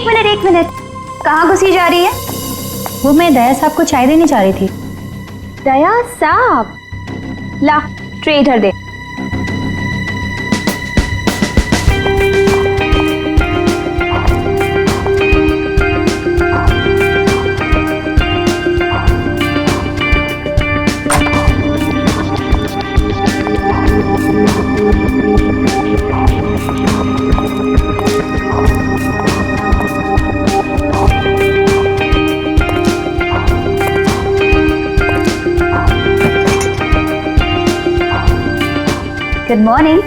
एक मिनट, कहाँ घुसी जा रही है? वो मैं दया साहब को चाय देने जा रही थी। दया साहब, ला ट्रे इधर दे। Good morning.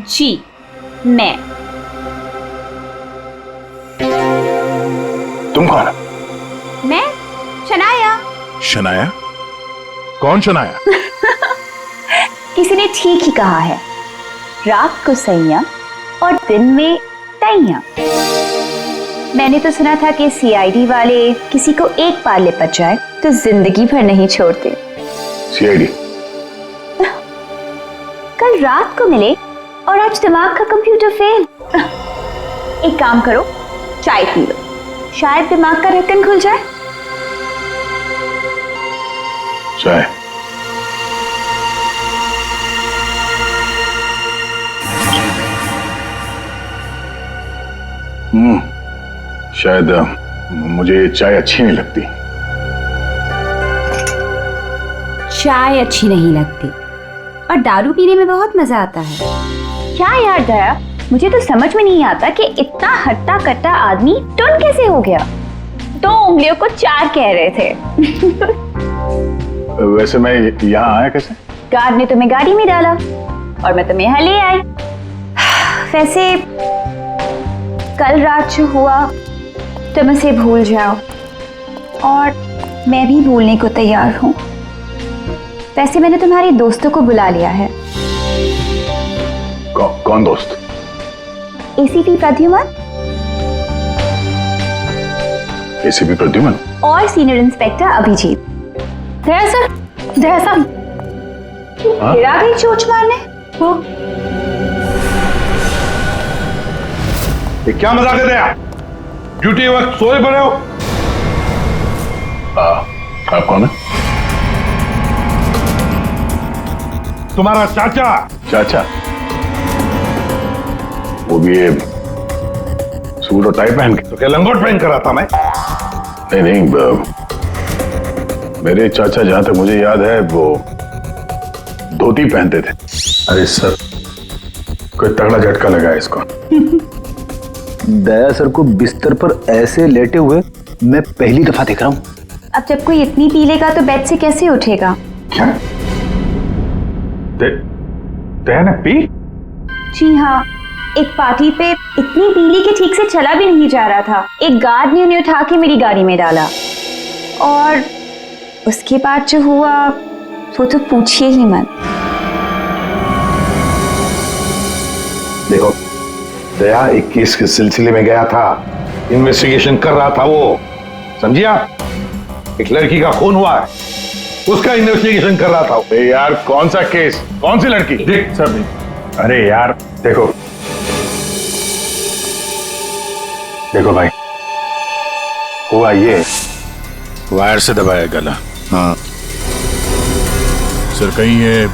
जी मैं। तुम कौन? मैं शनाया। शनाया? कौन शनाया? किसी ने ठीक ही कहा है, रात को सैया और दिन में तैया। मैंने तो सुना था कि सीआईडी वाले किसी को एक बार लिपट जाए तो जिंदगी भर नहीं छोड़ते। सीआईडी? कल रात को मिले और आज दिमाग का कंप्यूटर फेल। एक काम करो, चाय पी लो, शायद दिमाग का ढक्कन खुल जाए। चाय? शायद मुझे ये चाय अच्छी नहीं लगती। चाय अच्छी नहीं लगती और दारू पीने में बहुत मजा आता है। क्या यार दया, मुझे तो समझ में नहीं आता कि इतना हट्टा कट्टा आदमी टुन कैसे हो गया। 2 उंगलियों को 4 कह रहे थे। वैसे मैं यहाँ आया कैसे? गार्ड ने तुम्हें गाड़ी में डाला और मैं तुम्हें यहाँ ले आई। वैसे कल रात जो हुआ तुम उसे भूल जाओ और मैं भी भूलने को तैयार हूँ। वैसे मैंने तुम्हारे दोस्तों को बुला लिया है। कौन दोस्त? एसीपी प्रद्युमन। एसीपी प्रद्युमन और सीनियर इंस्पेक्टर अभिजीत। दया सर, दया साहब, फिर आ गई चोट मारने। वो क्या मजाक है दया? ड्यूटी वक्त सोए पड़े हो? आप कौन है? तुम्हारा चाचा। चाचा? वो भी ये सूट और टाई पहन के? तो क्या लंगोट पहन कर आता मैं? नहीं, मेरे चाचा जहां तक मुझे याद है वो धोती पहनते थे। अरे सर, कोई तगड़ा झटका लगा है इसको। दया सर को बिस्तर पर ऐसे लेटे हुए मैं पहली दफा देख रहा हूँ। अब जब कोई इतनी पी लेगा तो बेड से कैसे उठेगा? क्या? दया ने पी? जी हाँ, एक पार्टी पे इतनी पीली कि ठीक से चला भी नहीं जा रहा था। एक गार्ड ने उन्हें उठा के मेरी गाड़ी में डाला और उसके बाद जो हुआ वो तो पूछिए ही मत। देखो दया एक केस के सिलसिले में गया था, इन्वेस्टिगेशन कर रहा था वो, समझिए आप? एक लड़की का खून हुआ है, उसका इन्वेस्टिगेशन कर रहा था। यार कौन सा केस? कौन सी लड़की? देख सर, अरे यार देखो भाई, हुआ ये वायर से दबाया गला। हाँ सर, कहीं ये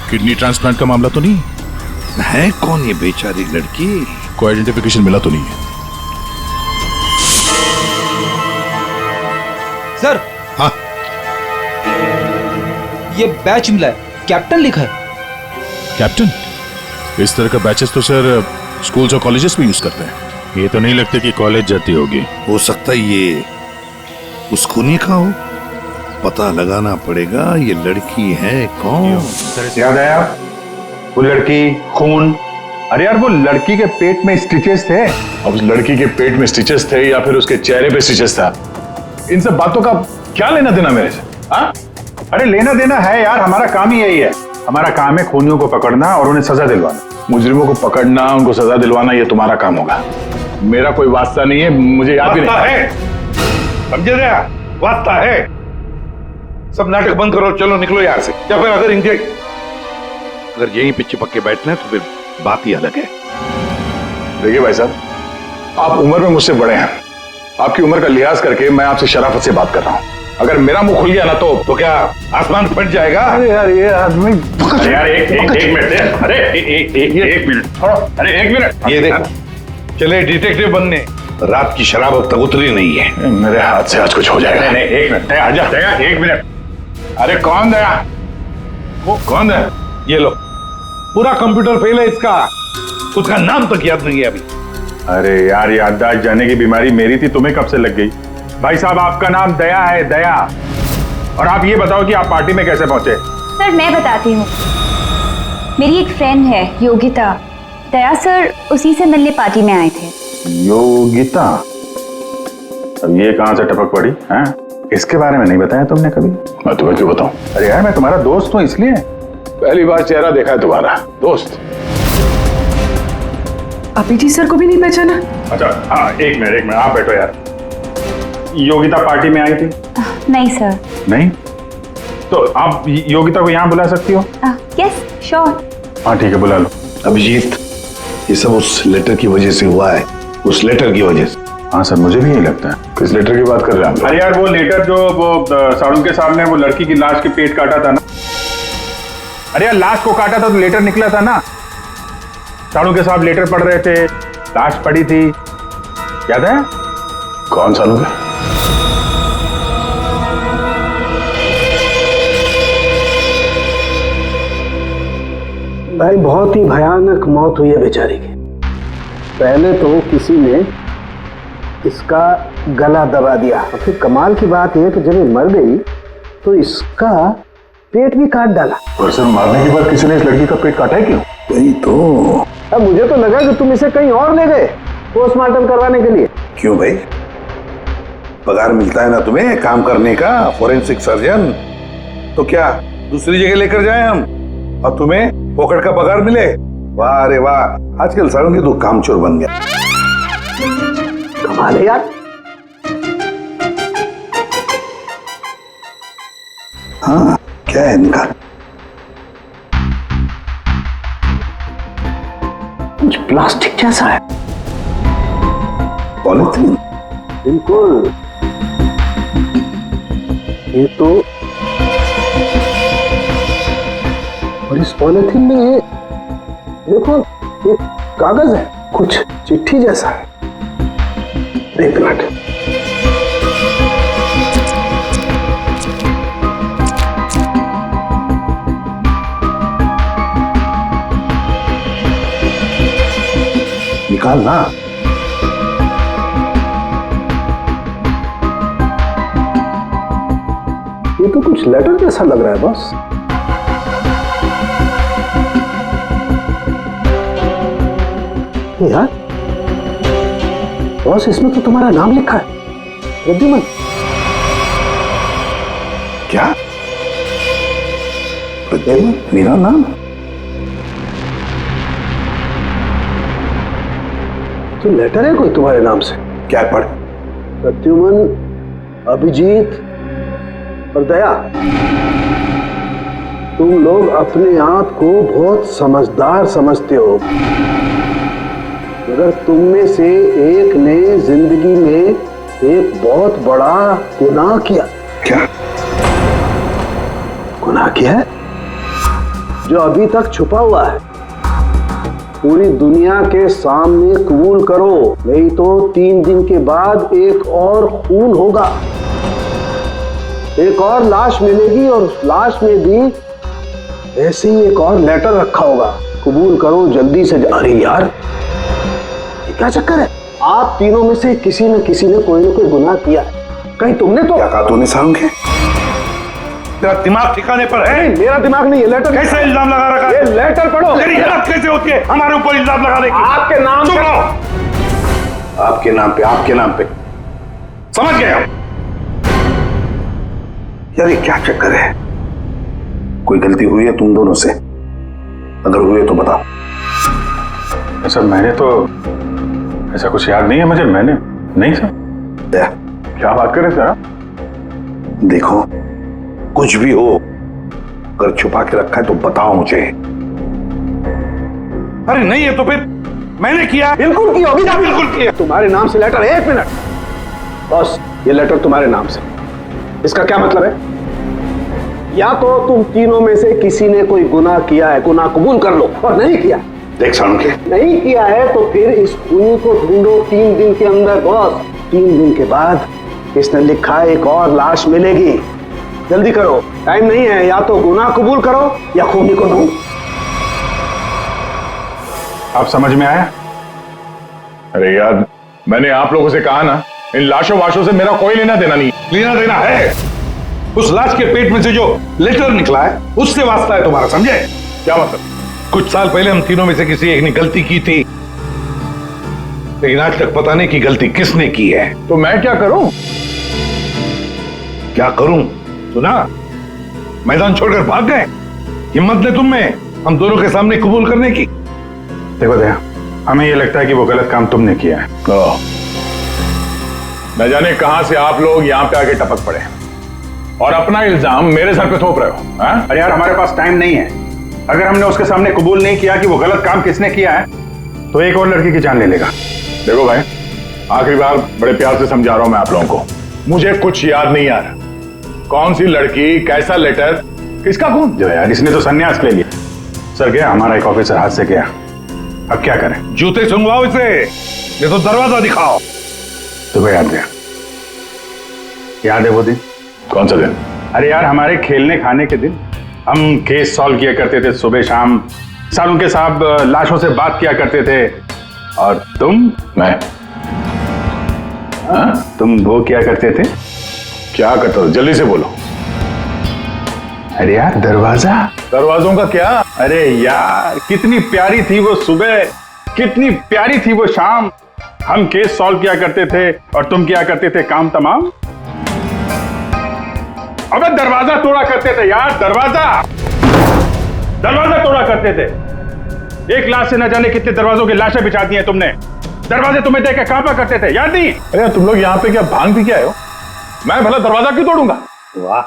किडनी ट्रांसप्लांट का मामला तो नहीं है? कौन ये बेचारी लड़की? कोई आइडेंटिफिकेशन मिला तो नहीं है? सर। हाँ, ये बैच मिला है, कैप्टन लिखा है। कैप्टन? इस तरह का बैचेस तो सर स्कूल्स और कॉलेजेस में यूज करते हैं। ये तो नहीं लगता कि कॉलेज जाती होगी। हो सकता है ये उस खूनी का हो, पता लगाना पड़ेगा ये लड़की है कौन। याद आया वो लड़की, खून? अरे यार वो लड़की के पेट में स्टिचेस थे। अब उस लड़की के पेट में स्टिचेस थे या फिर उसके चेहरे पे स्टिचेस था, इन सब बातों का क्या लेना देना मेरे से? हाँ? अरे लेना देना है यार, हमारा काम ही यही है। हमारा काम है खूनियों को पकड़ना और उन्हें सजा दिलवाना। मुजरिमों को पकड़ना, उनको सजा दिलवाना, ये तुम्हारा काम होगा। मेरा कोई वास्ता नहीं है, मुझे याद भी नहीं है। समझे रहा? वास्ता है। सब नाटक बंद करो, चलो निकलो यहाँ से। या फिर अगर यहीं पे चिपक के बैठना है तो फिर बात ही अलग है। देखिए भाई साहब, आप उम्र में मुझसे बड़े हैं, आपकी उम्र का लिहाज करके मैं आपसे शराफत से बात कर रहा हूँ। अगर मेरा मुंह खुल गया ना तो क्या आसमान फट जाएगा? अरे यार ये आदमी, अरे यार एक मिनट, अरे एक मिनट छोड़ो, अरे एक मिनट। ये देखो, चले डिटेक्टिव बनने, रात की शराब अब तक उतरी नहीं है। मेरे हाथ से आज कुछ हो जाएगा। नहीं एक मिनट, दया एक मिनट। अरे कौन दया? वो कौन है? ये लो, पूरा कंप्यूटर फेल है इसका, उसका नाम तक याद नहीं है अभी। अरे यार, याददाश्त जाने की बीमारी मेरी थी, तुम्हें कब से लग गई? भाई साहब, आपका नाम दया है, दया। और आप ये बताओ कि आप पार्टी में कैसे पहुंचे? सर मैं बताती हूँ। मेरी एक फ्रेंड है योगिता, दया सर उसी से मिलने पार्टी में आए थे। योगिता? अब ये कहां से टपक पड़ी हैं? इसके बारे में नहीं बताया तुमने कभी? मैं तुम्हें क्यों बताऊं? अरे यार, मैं तुम्हारा दोस्त हूं, इसलिए। पहली बार चेहरा देखा है तुम्हारा, दोस्त। अभिजीत सर को भी नहीं पहचाना? अच्छा हाँ, एक मिनट आप बैठो यार। योगिता पार्टी में आई थी? नहीं सर। नहीं? तो आप योगिता को यहाँ बुला सकती हो? Yes sure. हाँ ठीक है, बुला लो। अभिजीत, ये सब उस लेटर की वजह से हुआ है, उस लेटर की वजह से। हाँ सर, मुझे भी यही लगता है। किस लेटर की बात कर रहे हैं? अरे यार, वो लेटर जो वो साड़ू के सामने वो लड़की की लाश के पेट काटा था ना। अरे यार, लाश को काटा था तो लेटर निकला था ना। साड़ू के साहब लेटर पढ़ रहे थे, लाश पड़ी थी, याद है? कौन साड़ू के? भाई बहुत ही भयानक मौत हुई है बेचारी की। पहले तो किसी ने इसका गला दबा दिया, और फिर कमाल की बात यह कि जब ये मर गई तो इसका पेट भी काट डाला। और सर, मारने के बाद किसी ने इस लड़की का पेट काटा है क्यों? वही तो। अब मुझे तो लगा कि तुम इसे कहीं और ले गए पोस्टमार्टम करवाने के लिए। क्यों भाई, पगार मिलता है ना तुम्हें काम करने का, फोरेंसिक सर्जन। तो क्या दूसरी जगह लेकर जाए हम और तुम्हें पोकट का पगार मिले? वाह रे वाह, आजकल सारों की तो कामचोर बन गया। कमाल है यार। हाँ, क्या है इनका? कुछ प्लास्टिक जैसा है। पॉलिथीन? बिल्कुल। ये तो, और इस पॉलिथीन में ये देखो, एक कागज है, कुछ चिट्ठी जैसा है। एक मिनट, निकाल ना। ये तो कुछ लेटर जैसा लग रहा है बॉस। यार बॉस, इसमें तो तुम्हारा नाम लिखा है, प्रद्युमन। क्या? प्रद्युमन मेरा नाम? तो लेटर है कोई तुम्हारे नाम से? क्या पढ़? प्रद्युमन, अभिजीत और दया, तुम लोग अपने आप को बहुत समझदार समझते हो, मगर तुम में से एक ने जिंदगी में एक बहुत बड़ा गुनाह किया। क्या गुनाह किया है जो अभी तक छुपा हुआ है। पूरी दुनिया के सामने कबूल करो, नहीं तो 3 दिन के बाद एक और खून होगा, एक और लाश मिलेगी, और उस लाश में भी ऐसे ही एक और लेटर रखा होगा। कबूल करो जल्दी से। अरे यार, ये क्या चक्कर है? आप तीनों में से किसी न किसी ने कोई ना कोई गुनाह किया है। कहीं तुमने तो? क्या कहा तूने सारंग? तेरा दिमाग ठिकाने पर है? मेरा दिमाग नहीं है। लेटर कैसे इल्जाम लगा रखा? ये लेटर पढ़ो। तेरी हिम्मत कैसे होती है हमारे ऊपर इल्जाम लगाने की? आपके नाम चुप पे। रहो। आपके नाम पे, आपके नाम पे। समझ गए हम। यार ये क्या चक्कर है? कोई गलती हुई है तुम दोनों से? अगर हुई है तो बताओ। सर, मैंने तो ऐसा कुछ याद नहीं है मुझे। मैंने नहीं सर। क्या बात कर रहे सर? देखो, कुछ भी हो, अगर छुपा के रखा है तो बताओ मुझे। अरे नहीं है तो फिर मैंने किया। बिल्कुल किया होगी, बिल्कुल किया। तुम्हारे नाम से लेटर है। 1 मिनट बॉस, ये लेटर तुम्हारे नाम से, इसका क्या मतलब है? या तो तुम तीनों में से किसी ने कोई गुनाह किया है, गुनाह कबूल कर लो, और नहीं किया, देख सालुंके, नहीं किया है तो फिर इस खूनी को ढूंढो 3 दिन के अंदर बॉस। 3 दिन के बाद इसने लिखा एक और लाश मिलेगी। जल्दी करो, टाइम नहीं है। या तो गुनाह कबूल करो या खूनी को ढूंढो। आप समझ में आया? अरे यार, मैंने आप लोगों से कहा ना, इन लाशों वाशों से मेरा कोई लेना देना नहीं। लेना देना है, उस लाश के पेट में से जो लेटर निकला है उससे वास्ता है तुम्हारा, समझे? क्या मतलब? कुछ साल पहले हम तीनों में से किसी एक ने गलती की थी, लेकिन आज तक पता नहीं कि गलती किसने की है। तो मैं क्या करूं? क्या करूं? सुना, मैदान छोड़कर भाग गए। हिम्मत ने तुम में हम दोनों के सामने कबूल करने की। देखो दया, हमें ये लगता है कि वो गलत काम तुमने किया है। न जाने कहां से आप लोग यहां पे आके टपक पड़े और अपना इल्जाम मेरे सर पे थोप रहे हो। हाँ? अरे यार, हमारे पास टाइम नहीं है। अगर हमने उसके सामने कबूल नहीं किया कि वो गलत काम किसने किया है, तो एक और लड़की की जान ले लेगा। देखो भाई, आखिरी बार बड़े प्यार से समझा रहा हूं मैं आप लोगों को, मुझे कुछ याद नहीं आ रहा। कौन सी लड़की, कैसा लेटर, किसका खून? जो यार, इसने तो संन्यास ले लिया। सर गया, हमारा एक ऑफिसर हाथ से गया, अब क्या करें? जूते सुंघवाओ इसे, ये तो दरवाजा दिखाओ। तुम्हें याद है? याद है वो दिन? कौन सा दिन? अरे यार, हमारे खेलने खाने के दिन हम केस सॉल्व किया करते थे सुबह शाम, सालुंके साहब लाशों से बात किया करते थे, और मैं तुम वो किया करते थे। क्या करता था? जल्दी से बोलो। अरे यार, दरवाजों का क्या? अरे यार, कितनी प्यारी थी वो सुबह, कितनी प्यारी थी वो शाम। हम केस सॉल्व किया करते थे और तुम किया करते थे काम तमाम। अबे दरवाजा तोड़ा करते थे यार, दरवाजा तोड़ा करते थे। एक लाश से न जाने कितने दरवाजों की लाशें बिछा दी हैं तुमने। दरवाजे तुम्हें देख के कांपा करते थे, याद नहीं? अरे तुम लोग यहाँ पे क्या भांग पी के आए हो? मैं भला दरवाजा क्यों तोड़ूंगा? वाह,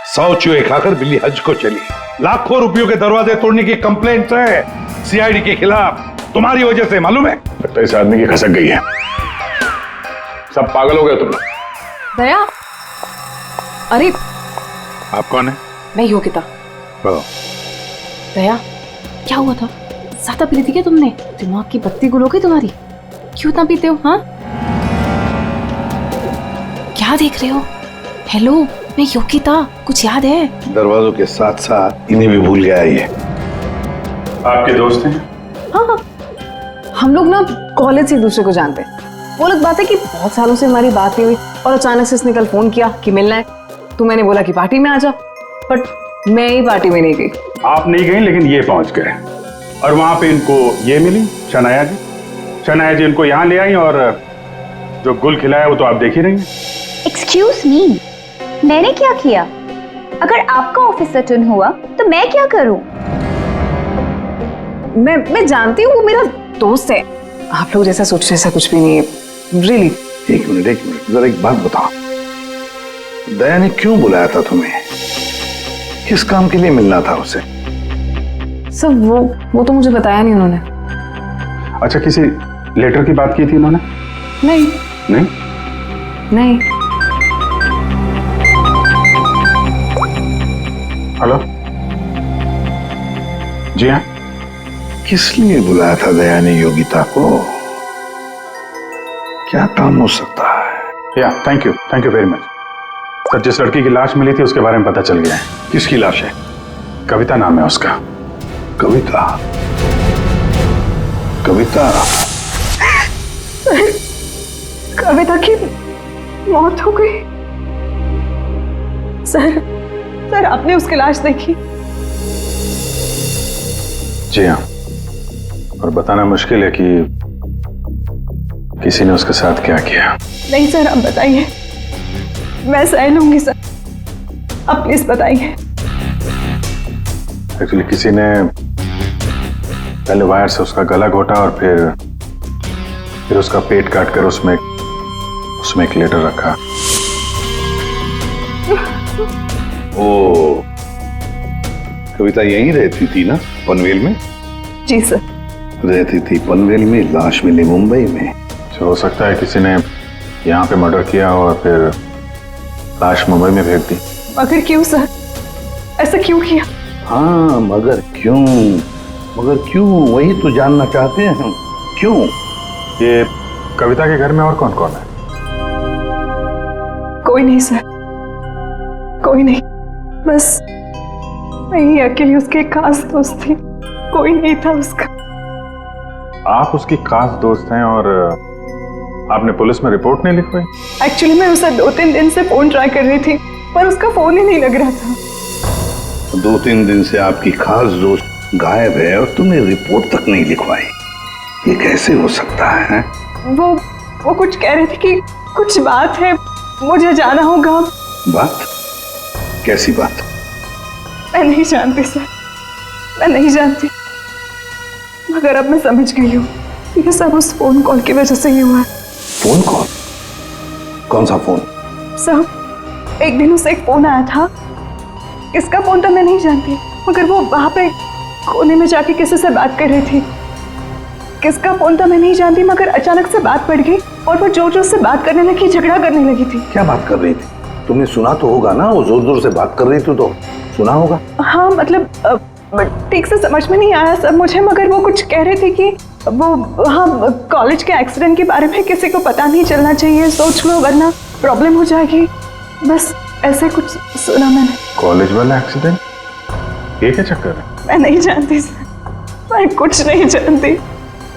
100 चूहे खाकर बिल्ली हज को चली। लाखों रुपयों के दरवाजे तोड़ने की कंप्लेंट है सीआईडी के खिलाफ, तुम्हारी वजह से, मालूम है? लगता है इस आदमी की खसक गई है। सब पागल हो गए तुम लोग। दया, अरे आप कौन है? मैं योगिता। दया, क्या हुआ था? ज्यादा पी थी क्या तुमने? दिमाग की बत्ती गुल हो गई तुम्हारी? क्यों इतना पीते हो? हाँ, क्या देख रहे हो? हेलो, मैं योगिता, कुछ याद है? दरवाजों के साथ साथ इन्हें भी भूल गया ये। आपके दोस्त हैं? हाँ, हम लोग ना कॉलेज से एक दूसरे को जानते हैं। वो अलग बात है कि बहुत सालों से हमारी बात नहीं हुई और अचानक से इसने कल फोन किया कि मिलना है, तो मैंने बोला कि पार्टी में आ जा, बट मैं ही पार्टी में नहीं गई। आप नहीं गई, लेकिन ये पहुंच गए और वहां पे इनको ये मिली, शनाया जी इनको यहाँ ले आई, और जो गुल खिलाया वो तो आप देख ही रही हैं। एक्सक्यूज मी, मैंने क्या किया? अगर आपका ऑफिसर टर्न हुआ तो मैं क्या करूं? मैं जानती हूँ वो मेरा दोस्त है। आप लोग जैसा सोच रहे ऐसा कुछ भी नहीं है, रियली। एक मिनट, जरा एक बात बताओ, दया ने क्यों बुलाया था तुम्हें? किस काम के लिए मिलना था उसे? सर वो तो मुझे बताया नहीं उन्होंने। अच्छा, किसी लेटर की बात की थी उन्होंने? नहीं। हेलो, जी हाँ। किस लिए बुलाया था दया ने योगिता को? क्या काम हो सकता है? या thank you very much sir. जिस लड़की की लाश मिली थी उसके बारे में पता चल गया है। किसकी लाश है? कविता नाम है उसका। कविता कविता की मौत हो गई। सर आपने उसकी लाश देखी? जी हाँ, और बताना मुश्किल है कि किसी ने उसके साथ क्या किया। नहीं सर, आप बताइए, मैं सह लूंगी सर, आप प्लीज बताइए। एक्चुअली किसी ने पहले वायर से उसका गला घोटा और फिर उसका पेट काट कर उसमें एक लेटर रखा। ओ, कविता यहीं रहती थी ना, पनवेल में? जी सर। रहती थी पनवेल में, लाश मिली मुंबई में। हो सकता है किसी ने यहाँ पे मर्डर किया और फिर लाश मुंबई में फेंक दी। मगर क्यों सर, ऐसा क्यों किया? हाँ, मगर क्यों, वही तो जानना चाहते हैं हम, क्यों? ये कविता के घर में और कौन कौन है? कोई नहीं सर, कोई नहीं, बस मैं ही अकेली उसके खास दोस्त थी, कोई नहीं था उसका। आप उसकी खास दोस्त हैं और आपने पुलिस में रिपोर्ट नहीं लिखवाई? एक्चुअली मैं उसे 2-3 दिन से फोन ट्राई कर रही थी, पर उसका फोन ही नहीं लग रहा था। 2-3 दिन से आपकी खास दोस्त गायब है और तुमने रिपोर्ट तक नहीं लिखवाई, ये कैसे हो सकता है? वो कुछ कह रहे थे कि कुछ बात है, मुझे जाना होगा। बात? कैसी बात? मैं नहीं जानती सर, मैं नहीं जानती, मगर अब मैं समझ गई हूँ ये सब उस फोन कॉल की वजह से ही हुआ है। Phone call? कौन सा फोन? सर, एक दिन उसे एक फोन आया था, किसका फोन तो मैं नहीं जानती, मगर वो वहां पे कोने में जाके किसी से बात कर रही थी। किसका फोन तो मैं नहीं जानती, मगर अचानक से बात पड़ गई और वो जोर जोर से बात करने लगी, झगड़ा करने लगी थी। क्या बात कर रही थी? तुमने सुना तो होगा ना, वो जोर जोर से बात कर रही थी तो सुना होगा। हाँ, मतलब ठीक से समझ में नहीं आया सब मुझे, मगर वो कुछ कह रहे थे कि वो हाँ कॉलेज के एक्सीडेंट के बारे में किसी को पता नहीं चलना चाहिए, सोच लो वरना प्रॉब्लम हो जाएगी, बस ऐसे कुछ सुना मैंने। कॉलेज वाला एक्सीडेंट? ये क्या चक्कर है? मैं नहीं जानती सर, मैं कुछ नहीं जानती।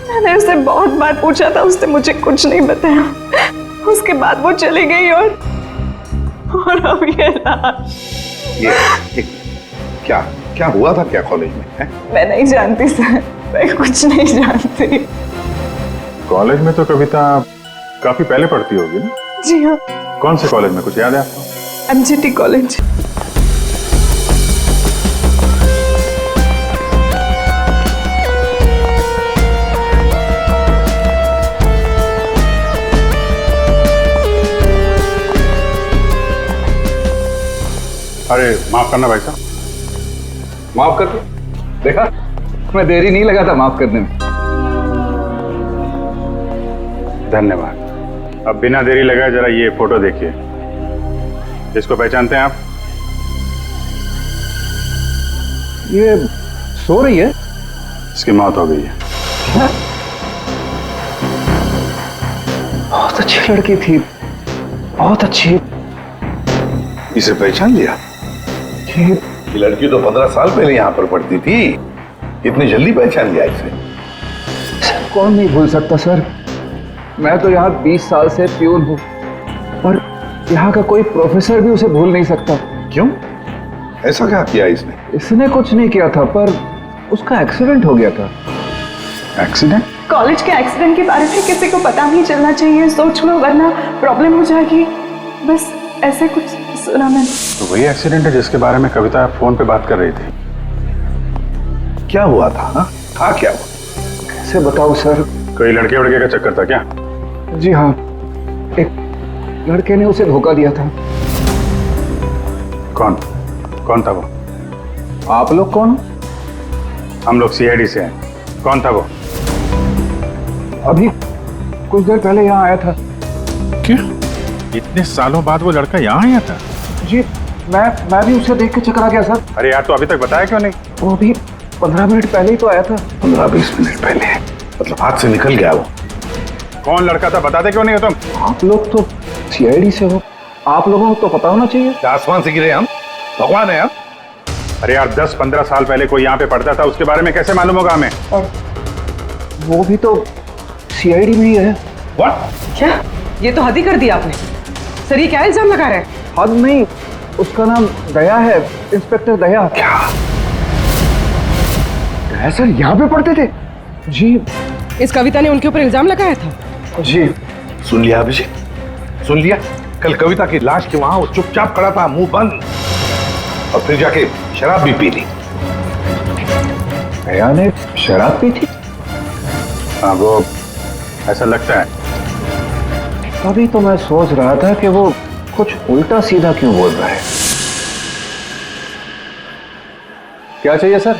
मैंने उससे बहुत बार पूछा था, उसने मुझे कुछ नहीं बताया। उसके बाद वो चली गई और अब ये क्या हुआ था क्या कॉलेज में है? मैं नहीं जानती सर, मैं कुछ नहीं जानती। कॉलेज में तो कविता काफी पहले पढ़ती होगी ना? जी हाँ। कौन से कॉलेज में, कुछ याद है आपको? MGT college. अरे माफ करना भाई साहब। माफ कर दो। देखा, मैं देरी नहीं लगा था माफ करने में। धन्यवाद। अब बिना देरी लगाए जरा ये फोटो देखिए। इसको पहचानते हैं आप? ये सो रही है? इसकी मौत हो गई है। बहुत अच्छी लड़की थी, बहुत अच्छी। इसे पहचान लिया? ये लड़की तो 15 साल पहले यहाँ पर पढ़ती थी, इतनी जल्दी पहचान लिया इसे? सर, कौन नहीं भूल सकता सर। मैं तो यहाँ 20 साल से प्यून हूँ और यहाँ का कोई प्रोफेसर भी उसे भूल नहीं सकता। क्यों? ऐसा क्या किया इसने? इसने कुछ नहीं किया था, पर उसका एक्सीडेंट हो गया था। एक्सीडेंट? कॉलेज के एक्सीडेंट के बारे में किसी को पता नहीं चलना चाहिए, सोच लो वरना प्रॉब्लम हो जाएगी, बस ऐसे कुछ सुना मैंने। तो वही एक्सीडेंट है जिसके बारे में कविता फोन पे बात कर रही थी। क्या हुआ था? हाँ, था क्या हुआ? कैसे बताऊं सर? कोई लड़के वड़के का चक्कर था क्या? जी हाँ, एक लड़के ने उसे धोखा दिया था। कौन था वो? आप लोग कौन? हम लोग CID से हैं। कौन था वो? अभी कुछ देर पहले यहाँ आया था। क्या? इतने सालों बाद वो लड़का यहाँ आया था? जी, मैं भी उसे देख के चकरा गया सर। अरे यार, तो अभी तक बताया क्यों नहीं? वो अभी 15 मिनट पहले ही तो आया था। 15-20 मिनट पहले? मतलब हाथ से निकल गया वो? कौन लड़का था, बताते क्यों नहीं हो तुम? आप लोग तो CID से हो, आप लोगों को तो पता होना चाहिए। आसमान से गिरे हम? भगवान है हम? अरे यार, 10-15 साल पहले कोई यहाँ पे पढ़ता था, उसके बारे में कैसे मालूम होगा हमें? और वो भी तो CID में ही है। What? क्या? ये तो हद ही कर दिया आपने सर, ये क्या इल्जाम लगा रहे हैं? हद नहीं, उसका नाम दया है, इंस्पेक्टर दया। क्या? दया सर यहाँ पे पढ़ते थे? जी। इस कविता ने उनके ऊपर इल्जाम लगाया था? जी। सुन लिया अभिषेक, सुन लिया? कल कविता की लाश के वहां वो चुपचाप खड़ा था, मुंह बंद, और फिर जाके शराब भी पी ली। दया ने शराब पी थी? हाँ, वो ऐसा लगता है। अभी तो मैं सोच रहा था कि वो कुछ उल्टा सीधा क्यों बोल रहा है। क्या चाहिए सर?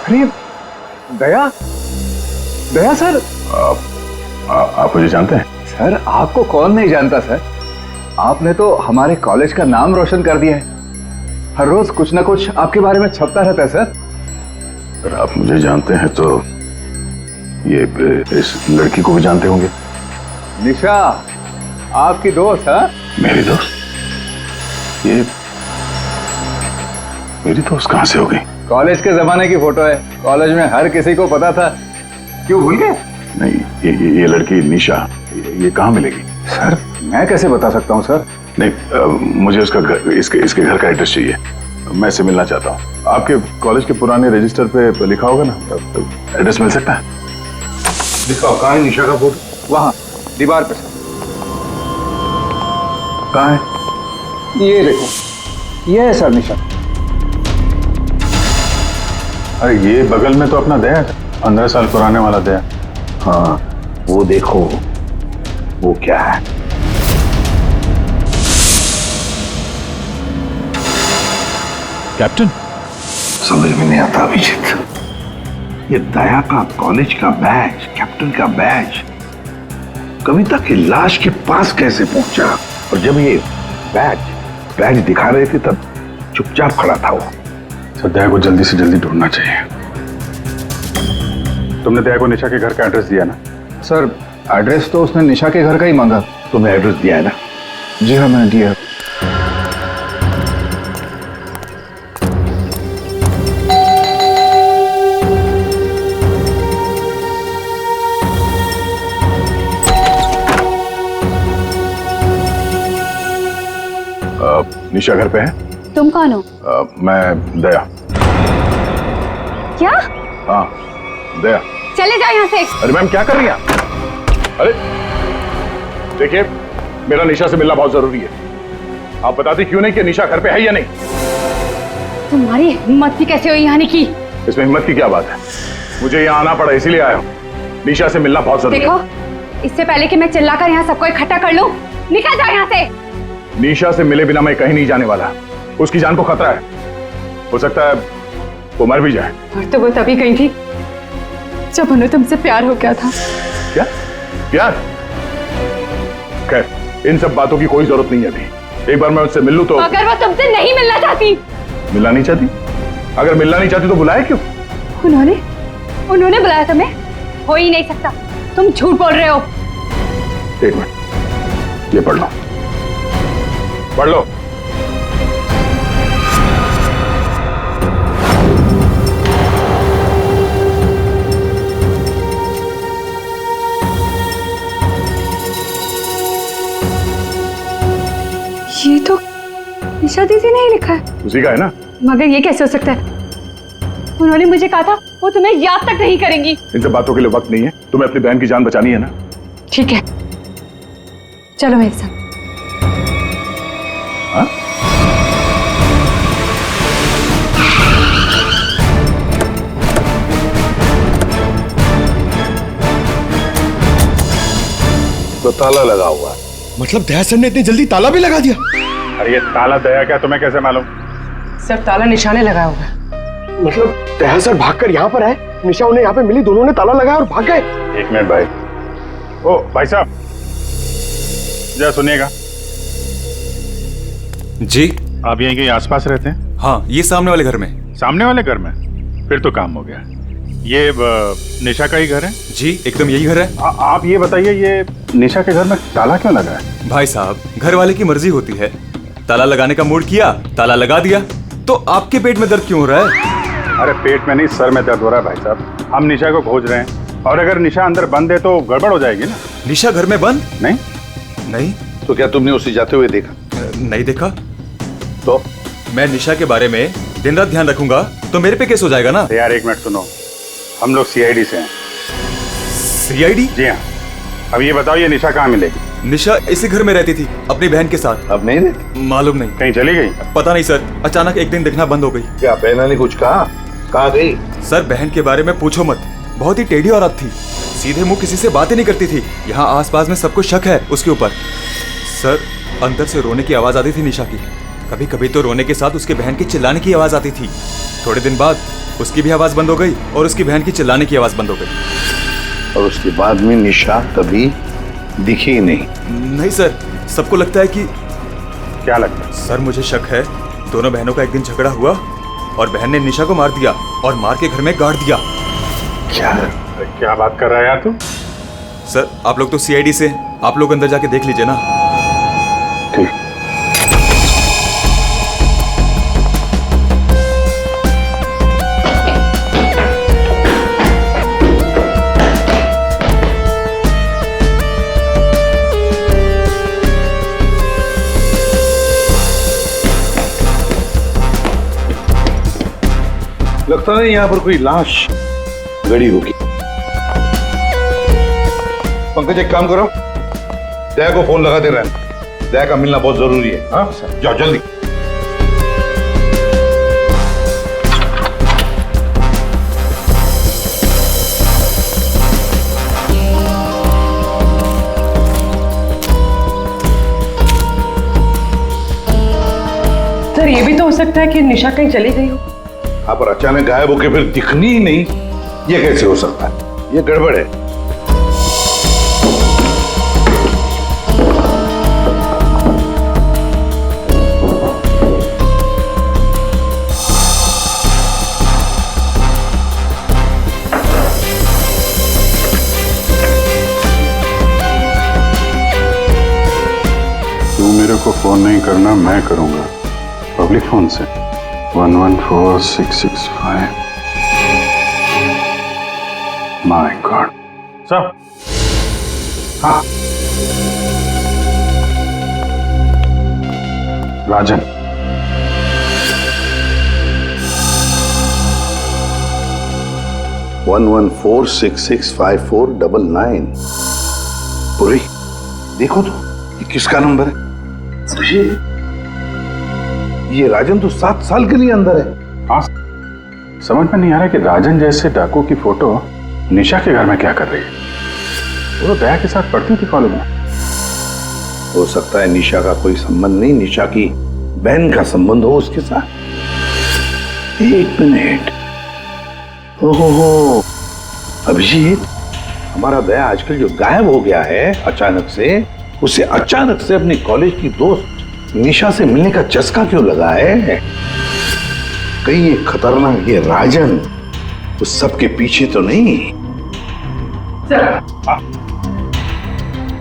अरे दया, दया सर। आप मुझे जानते हैं? सर आपको कौन नहीं जानता सर, आपने तो हमारे कॉलेज का नाम रोशन कर दिया है। हर रोज कुछ ना कुछ आपके बारे में छपता रहता है सर। अगर आप मुझे जानते हैं तो ये इस लड़की को भी जानते होंगे। निशा आपकी दोस्त है? मेरी दोस्त? ये मेरी दोस्त कहां से हो गई? कॉलेज के जमाने की फोटो है, कॉलेज में हर किसी को पता था। क्यों भूल गए? नहीं, ये लड़की निशा ये कहां मिलेगी? सर मैं कैसे बता सकता हूँ सर? नहीं, मुझे उसका घर, इसके घर का एड्रेस चाहिए। मैं इससे मिलना चाहता हूँ। आपके कॉलेज के पुराने रजिस्टर पे लिखा होगा ना, तो एड्रेस मिल सकता है? दिखाओ, कहाँ है निशा का फोटो? वहां दीवार पे सर। कहाँ है? ये देखो, ये है सर निशा। अरे ये बगल में तो अपना दया था, 15 साल पुराने वाला दया। हाँ, वो देखो, वो क्या है? कैप्टन? समझ में नहीं आता अभिजीत, ये दया का कॉलेज का बैच, कैप्टन का बैच कविता की लाश के पास कैसे पहुंचा? और जब ये बैच दिखा रहे थे तब चुपचाप खड़ा था वो। सर दया को जल्दी से जल्दी ढूंढना चाहिए। तुमने दया को निशा के घर का एड्रेस दिया ना? सर एड्रेस तो उसने निशा के घर का ही मांगा। तुमने एड्रेस दिया है ना? जी हाँ मैंने दिया। निशा घर पे है? तुम कौन हो? मैं दया। क्या? हाँ दया। चले जाओ यहाँ से। अरे मैम क्या कर रही हैं आप? अरे देखिए, मेरा निशा से मिलना बहुत जरूरी है। आप बताती क्यों नहीं कि निशा घर पे है या नहीं? तुम्हारी हिम्मत भी कैसे हुई आने की? इसमें हिम्मत की क्या बात है? मुझे यहाँ आना पड़ा इसीलिए आया हूँ। निशा से मिलना बहुत जरूरी है। देखो, इससे पहले कि मैं चिल्लाकर यहाँ सबको इकट्ठा कर लूं, निकल जाओ यहाँ से। निशा से मिले बिना मैं कहीं नहीं जाने वाला। उसकी जान को खतरा है, हो सकता है वो मर भी जाए। और तो वो तभी गई थी जब उन्हें तुमसे प्यार हो गया था। क्या प्यार? खैर, इन सब बातों की कोई जरूरत नहीं है अभी। एक बार मैं उससे मिल लूं तो। अगर वो तुमसे नहीं मिलना चाहती? मिलना नहीं चाहती? अगर मिलना नहीं चाहती तो बुलाया क्यों? उन्होंने बुलाया तुम्हें? हो ही नहीं सकता, तुम झूठ बोल रहे हो। एक मिनट, ये पढ़ लो, पढ़ लो। ये तो निशा दीदी ने ही लिखा है। उसी का है ना? मगर ये कैसे हो सकता है? उन्होंने मुझे कहा था वो तुम्हें याद तक नहीं करेंगी। इन सब बातों के लिए वक्त नहीं है। तुम्हें अपनी बहन की जान बचानी है ना? ठीक है, चलो मेरे साथ। हाँ? तो ताला लगा हुआ है। मतलब दया सर ने इतनी जल्दी ताला भी लगा दिया? अरे ये ताला दया क्या, तुम्हें कैसे मालूम? सर ताला निशाने लगाया हुआ है। मतलब दया सर भागकर यहाँ पर आए, निशा उन्हें यहाँ पे मिली, दोनों ने ताला लगाया और भाग गए। एक मिनट भाई। ओ भाई साहब, जरा सुनिएगा। जी आप यहीं कहीं आसपास रहते हैं? हाँ, ये सामने वाले घर में। सामने वाले घर में? फिर तो काम हो गया। ये निशा का ही घर है? जी एकदम यही घर है। आप ये बताइए, ये निशा के घर में ताला क्यों लगा है? भाई साहब, घर वाले की मर्जी होती है। ताला लगाने का मूड किया, ताला लगा दिया। तो आपके पेट में दर्द क्यों हो रहा है? अरे पेट में नहीं, सर में दर्द हो रहा है भाई साहब। हम निशा को खोज रहे हैं और अगर निशा अंदर बंद है तो गड़बड़ हो जाएगी ना। निशा घर में बंद? नहीं नहीं। तो क्या तुमने उसे जाते हुए देखा? नहीं देखा। तो मैं निशा के बारे में दिन रात ध्यान रखूंगा तो मेरे पे केस हो जाएगा ना। यार एक मिनट सुनो, हम लोग सीआईडी से हैं। सीआईडी? जी हाँ। अब ये बताओ, ये निशा कहाँ मिलेगी? निशा इसी घर में रहती थी अपनी बहन के साथ। अब नहीं देखी? मालूम नहीं। कहीं चली गई? पता नहीं सर, अचानक एक दिन दिखना बंद हो गई। क्या बहना ने कुछ कहा? कहाँ गई? सर बहन के बारे में पूछो मत, बहुत ही टेढ़ी औरत थी। सीधे मुंह किसी से बातें नहीं करती थी। यहाँ आसपास में सबको शक है उसके ऊपर। सर अंदर से रोने की आवाज आती थी निशा की। कभी कभी तो रोने के साथ उसके बहन की चिल्लाने की आवाज आती थी। थोड़े दिन बाद उसकी भी आवाज बंद हो गई और उसकी बहन की चिल्लाने की आवाज बंद हो गई। और उसके बाद में निशा कभी दिखी ही नहीं। नहीं सर, सबको लगता है कि क्या लगता है? सर मुझे शक है दोनों बहनों का एक दिन झगड़ा हुआ और बहन ने निशा को मार दिया और मार के घर में गाड़ दिया। क्या बात कर रहा है यार तू? सर आप लोग तो सीआईडी से, आप लोग अंदर जाके देख लीजिए ना। ठीक। लगता नहीं यहाँ पर कोई लाश गड़ी होगी। पंकज एक काम करो, दया को फोन लगा दे रहे हैं। दया का मिलना बहुत जरूरी है। हाँ जाओ जल्दी। सर ये भी तो हो सकता है कि निशा कहीं चली गई हो। यहाँ पर अचानक गायब होके फिर दिखनी ही नहीं, ये कैसे हो सकता है? ये गड़बड़ है। तू मेरे को फोन नहीं करना, मैं करूंगा पब्लिक फोन से। 114665। My God. सर। हाँ राजन। वन 114665499। पूरी देखो तो ये किसका नंबर है? ये राजन तो 7 साल के लिए अंदर है। हाँ, समझ में नहीं आ रहा कि राजन जैसे डाकू की फोटो निशा के घर में क्या कर रही है। वो तो दया के साथ पढ़ती थी कॉलेज में। हो सकता है निशा का कोई संबंध नहीं, निशा की बहन का संबंध हो उसके साथ। 1 मिनट। ओहो अभिजीत, हमारा दया आजकल जो गायब हो गया है अचानक से, उसे अचानक से अपने कॉलेज की दोस्त निशा से मिलने का चस्का क्यों लगा है? कहीं ये खतरनाक ये राजन उस सब के पीछे तो नहीं? सर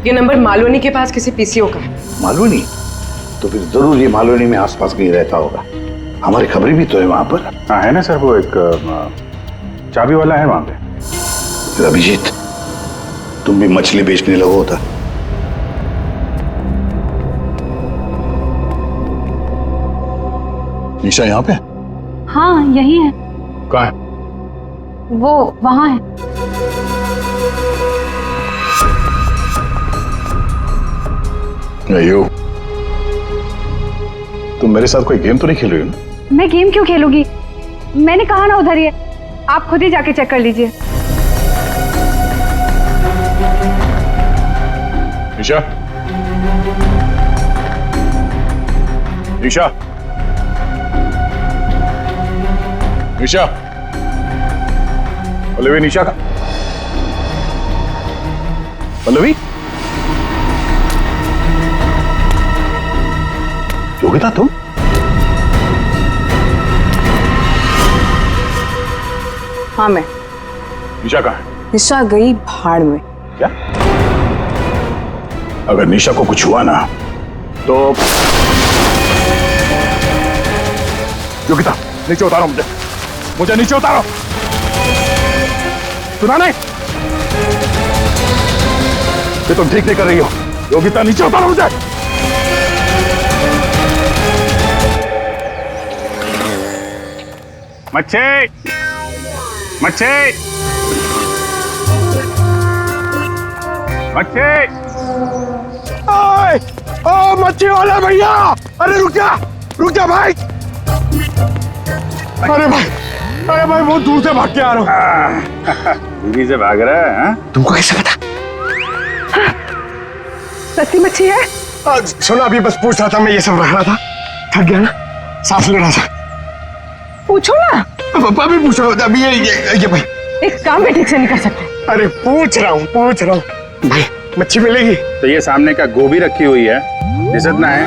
ये नंबर मालवनी के पास किसी पीसीओ का है। मालवनी? तो फिर जरूर ये मालवनी में आसपास कहीं रहता होगा। हमारी खबरें भी तो है वहां पर। हाँ है ना सर, वो एक चाबी वाला है वहां पे। फिर अभिजीत तुम भी मछली बेचने लगो होता। निशा यहाँ पे? हाँ यही है। कहाँ है? वो वहां है। अयो, तुम मेरे साथ कोई गेम तो नहीं खेल रही हो ना? मैं गेम क्यों खेलूंगी? मैंने कहा ना उधर ही है, आप खुद ही जाके चेक कर लीजिए। निशा, निशा, निशा, पल्लवी, निशा का पल्लवी, योगिता तुम? हाँ मैं। निशा कहाँ है? निशा गई भाड़ में। क्या? अगर निशा को कुछ हुआ ना तो योगिता नीचे उतारो, मुझे नीचे उतारो। सुना नहीं? ये तुम ठीक नहीं कर रही हो। योगिता नीचे उतारो मुझे। मच्छी मच्छी मच्छी। ओ मच्छी वाला भैया, अरे रुक जा भाई। अरे भाई बहुत दूर से भाग के आ रहा हूँ। दीदी से भाग रहा है? हाँ? तुमको कैसे पता? सच्ची मच्छी है? सुना, अभी बस पूछ रहा था, मैं ये सब रख रहा था। थक गया ना, सांस लेना था। पूछो ना। पापा भी पूछ रहा हूँ अभी। ये भाई एक काम भी ठीक से नहीं कर सकते। अरे पूछ रहा हूँ भाई, मच्छी मिलेगी? तो ये सामने का गोभी रखी हुई है, इज्जत ना है।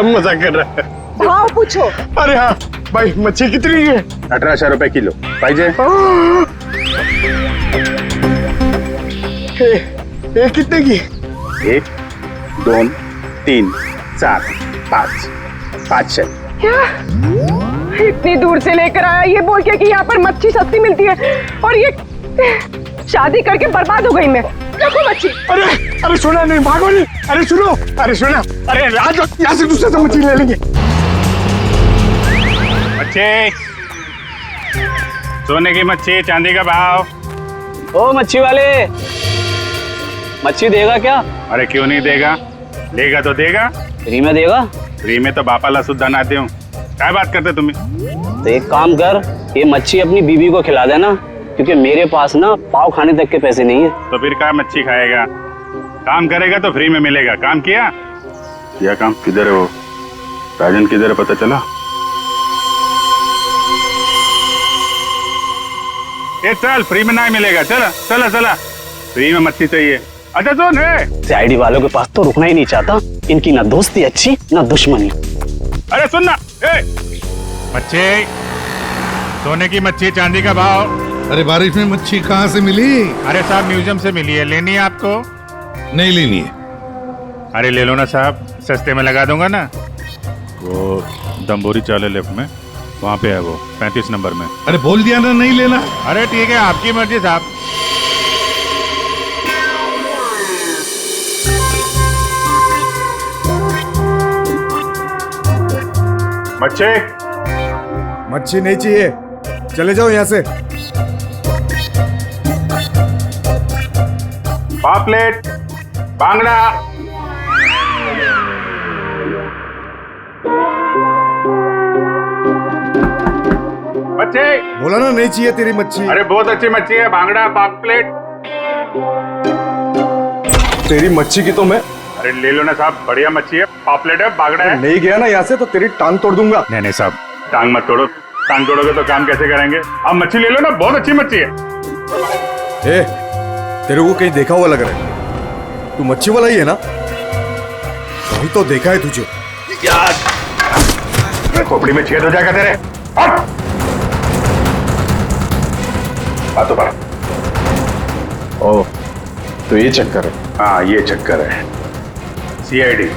मजाक कर रहा है। भाव पूछो। अरे हाँ भाई, मच्छी कितनी है? 1800 रुपए किलो पाइजे। ये कितने की? 1 2 3 4 5 500। क्या इतनी दूर से लेकर आया ये बोल के कि यहाँ पर मच्छी सस्ती मिलती है, और ये शादी करके बर्बाद हो गई मैं। देखो मच्छी। अरे सुना नहीं, भागो नहीं। अरे सुनो, अरे सुना, अरे आज यहाँ से दूसरे से मच्छी ले लेंगे। मच्छी, सोने की मच्छी, चांदी का भाव। ओ मच्छी वाले, मच्छी देगा क्या? अरे क्यों नहीं देगा, लेगा तो देगा। फ्री में देगा? फ्री में तो बापाला सुद्धा ना दे। क्या बात करते तुम्हें? तो एक काम कर, ये मच्छी अपनी बीवी को खिला देना, क्योंकि मेरे पास ना पाव खाने तक के पैसे नहीं है। तो फिर क्या मच्छी खाएगा? काम करेगा तो फ्री में मिलेगा। काम किया काम? किधर है वो राजन, किधर है पता चला? ये चल, फ्री में नहीं मिलेगा। चला चला चला, फ्री में मच्छी चाहिए। अच्छा सुन, सीआईडी वालों के पास तो रुकना ही नहीं चाहता। इनकी ना दोस्ती अच्छी ना दुश्मनी। अरे सुन ना, मच्छी, सोने की मच्छी, चांदी का भाव। अरे बारिश में मच्छी कहाँ से मिली? अरे साहब म्यूजियम से मिली है, लेनी है आपको? नहीं लेनी है। अरे ले लो ना साहब, सस्ते में लगा दूंगा ना। वो दम्बोरी चाले लेफ्ट में, वहाँ पे है वो 35 नंबर में। अरे बोल दिया ना नहीं लेना। अरे ठीक है, आपकी मर्जी साहब। मच्छी नहीं चाहिए, चले जाओ यहाँ से। पापलेट, बांगड़ा। मच्छी बोला ना नहीं चाहिए तेरी मच्छी। अरे बहुत अच्छी मच्छी है, बांगड़ा, पापलेट। तेरी मच्छी की तो मैं अरे ले लो ना साहब, बढ़िया मच्छी है, पापलेट है, बांगड़ा है। नहीं गया ना यहाँ से तो तेरी टांग तोड़ दूंगा। नहीं साहब, टांग मत तोड़ो। टांग तोड़ोगे तो काम कैसे करेंगे? आप मच्छी ले लो ना, बहुत अच्छी मच्छी है। ए, तेरे को कहीं देखा हुआ लग रहा है। तू मच्छी वाला ही है ना? कहीं तो देखा है तुझे। यार खोपड़ी में छेद हो जाएगा तेरे। बातों पर। ओह, तो ये चक्कर है। हाँ ये चक्कर है। सीआईडी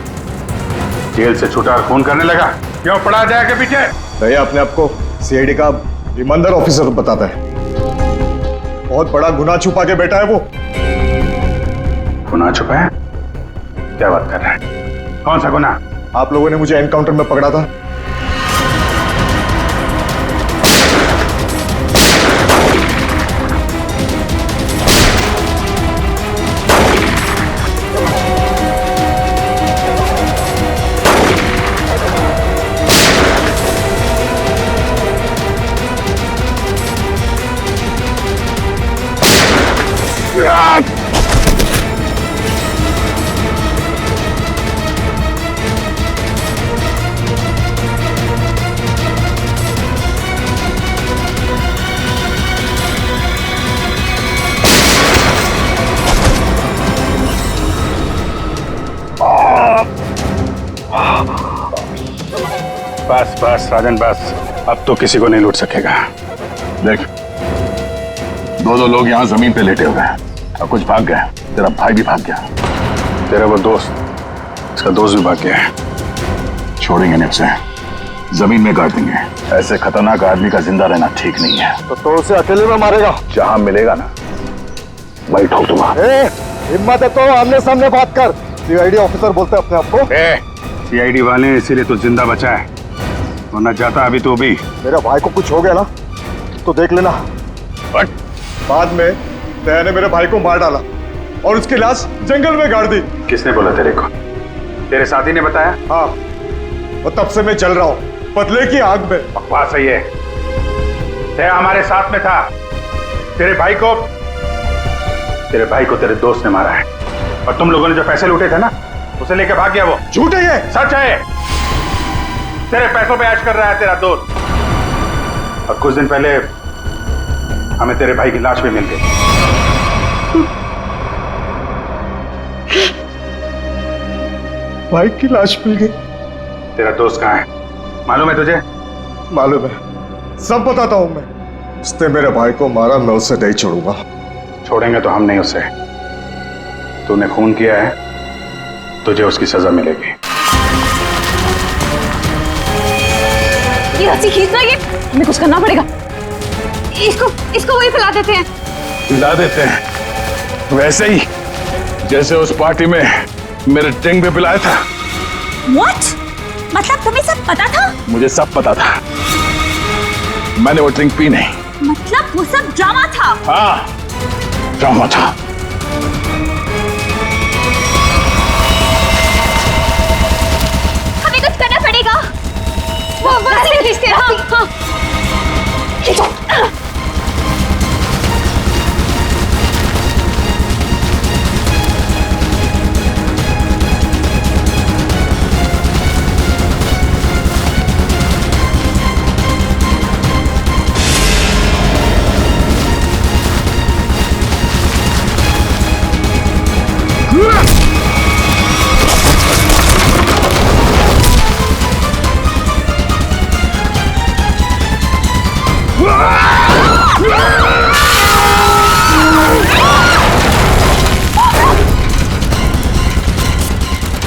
जेल से छूटा और खून करने लगा, क्यों पड़ा जाएगा पीछे? भैया अपने आप को सीआईडी का ईमानदार ऑफिसर बताता है। बहुत बड़ा गुनाह छुपा के बैठा है वो। गुनाह छुपा है? क्या बात कर रहा है? कौन सा गुनाह? आप लोगों ने मुझे एनकाउंटर में पकड़ा था। बस बस राजन बस, अब तो किसी को नहीं लूट सकेगा। देख, दो लोग यहाँ जमीन पे लेटे हुए हैं और कुछ भाग गए। तेरा भाई भी भाग गया, तेरा वो दोस्त, इसका दोस्त भी भाग गया है। छोड़ेंगे नहीं उसे, जमीन में गाड़ देंगे। ऐसे खतरनाक आदमी का जिंदा रहना ठीक नहीं है। तो उसे अकेले में मारेगा? जहां मिलेगा ना वही ठोक दूंगा। हिम्मत है तो आमने सामने बात कर। सीआईडी ऑफिसर बोलते अपने आप को। सीआईडी वाले इसीलिए तो जिंदा बचा है, वरना जाता अभी तो भी। मेरा भाई को कुछ हो गया ना तो देख लेना। बट बाद में दया ने मेरे भाई को मार डाला और उसकी लाश जंगल में गाड़ दी। किसने बोला तेरे को? तेरे साथी ने बताया? हाँ, और तब से मैं चल रहा हूँ बदले की आग में। बकवास है ये। दया हमारे साथ में था। तेरे भाई को तेरे दोस्त ने मारा है, और तुम लोगों ने जो पैसे लूटे थे ना, उसे लेके भाग गया वो। झूठ है ये। सच है। तेरे पैसों पे ऐश कर रहा है तेरा दोस्त। और कुछ दिन पहले हमें तेरे भाई की लाश भी मिल गई। भाई की लाश मिल गई। तेरा दोस्त कहाँ है मालूम है तुझे? मालूम है, सब बताता हूं मैं। उसने मेरे भाई को मारा, मैं उसे नहीं छोड़ूंगा। छोड़ेंगे तो हम नहीं उसे। तूने खून किया है, तुझे उसकी सजा मिलेगी। ये रस्सी खींच रही है, हमें कुछ करना पड़ेगा। इसको वही फैला देते हैं। हिला देते हैं वैसे ही जैसे उस पार्टी में मेरे ड्रिंक भी पिलाया था। What? मतलब तुम्हें सब पता था? मुझे सब पता था, मैंने वो ड्रिंक पी नहीं। मतलब वो सब ड्रामा था? हाँ, ड्रामा था। हमें कुछ करना पड़ेगा। वो रस्सी खींचते हैं। हाँ। खींचो।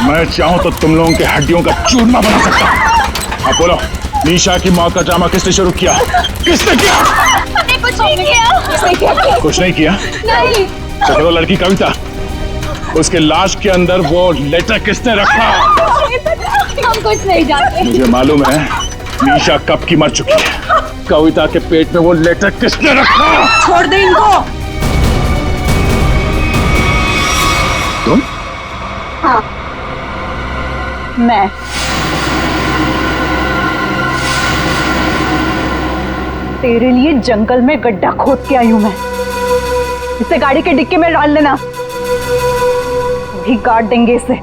मैं चाहूं तो तुम लोगों के हड्डियों का चूरमा बना सकता हूं। अब बोलो, निशा की मौत का ड्रामा किसने शुरू किया? किसने किया? हमने कुछ नहीं किया। कुछ नहीं किया? नहीं। चलो लड़की कविता, उसके लाश के अंदर वो लेटर किसने रखा? हम कुछ नहीं जानते। मुझे मालूम है निशा कब की मर चुकी है। कविता के पेट में वो लेटर किसने रखा? छोड़ दे इनको। तुम? हाँ, मैं। तेरे लिए जंगल में गड्ढा खोद के आई हूं मैं। इसे गाड़ी के डिक्की में डाल देना, वही गाड़ देंगे इसे,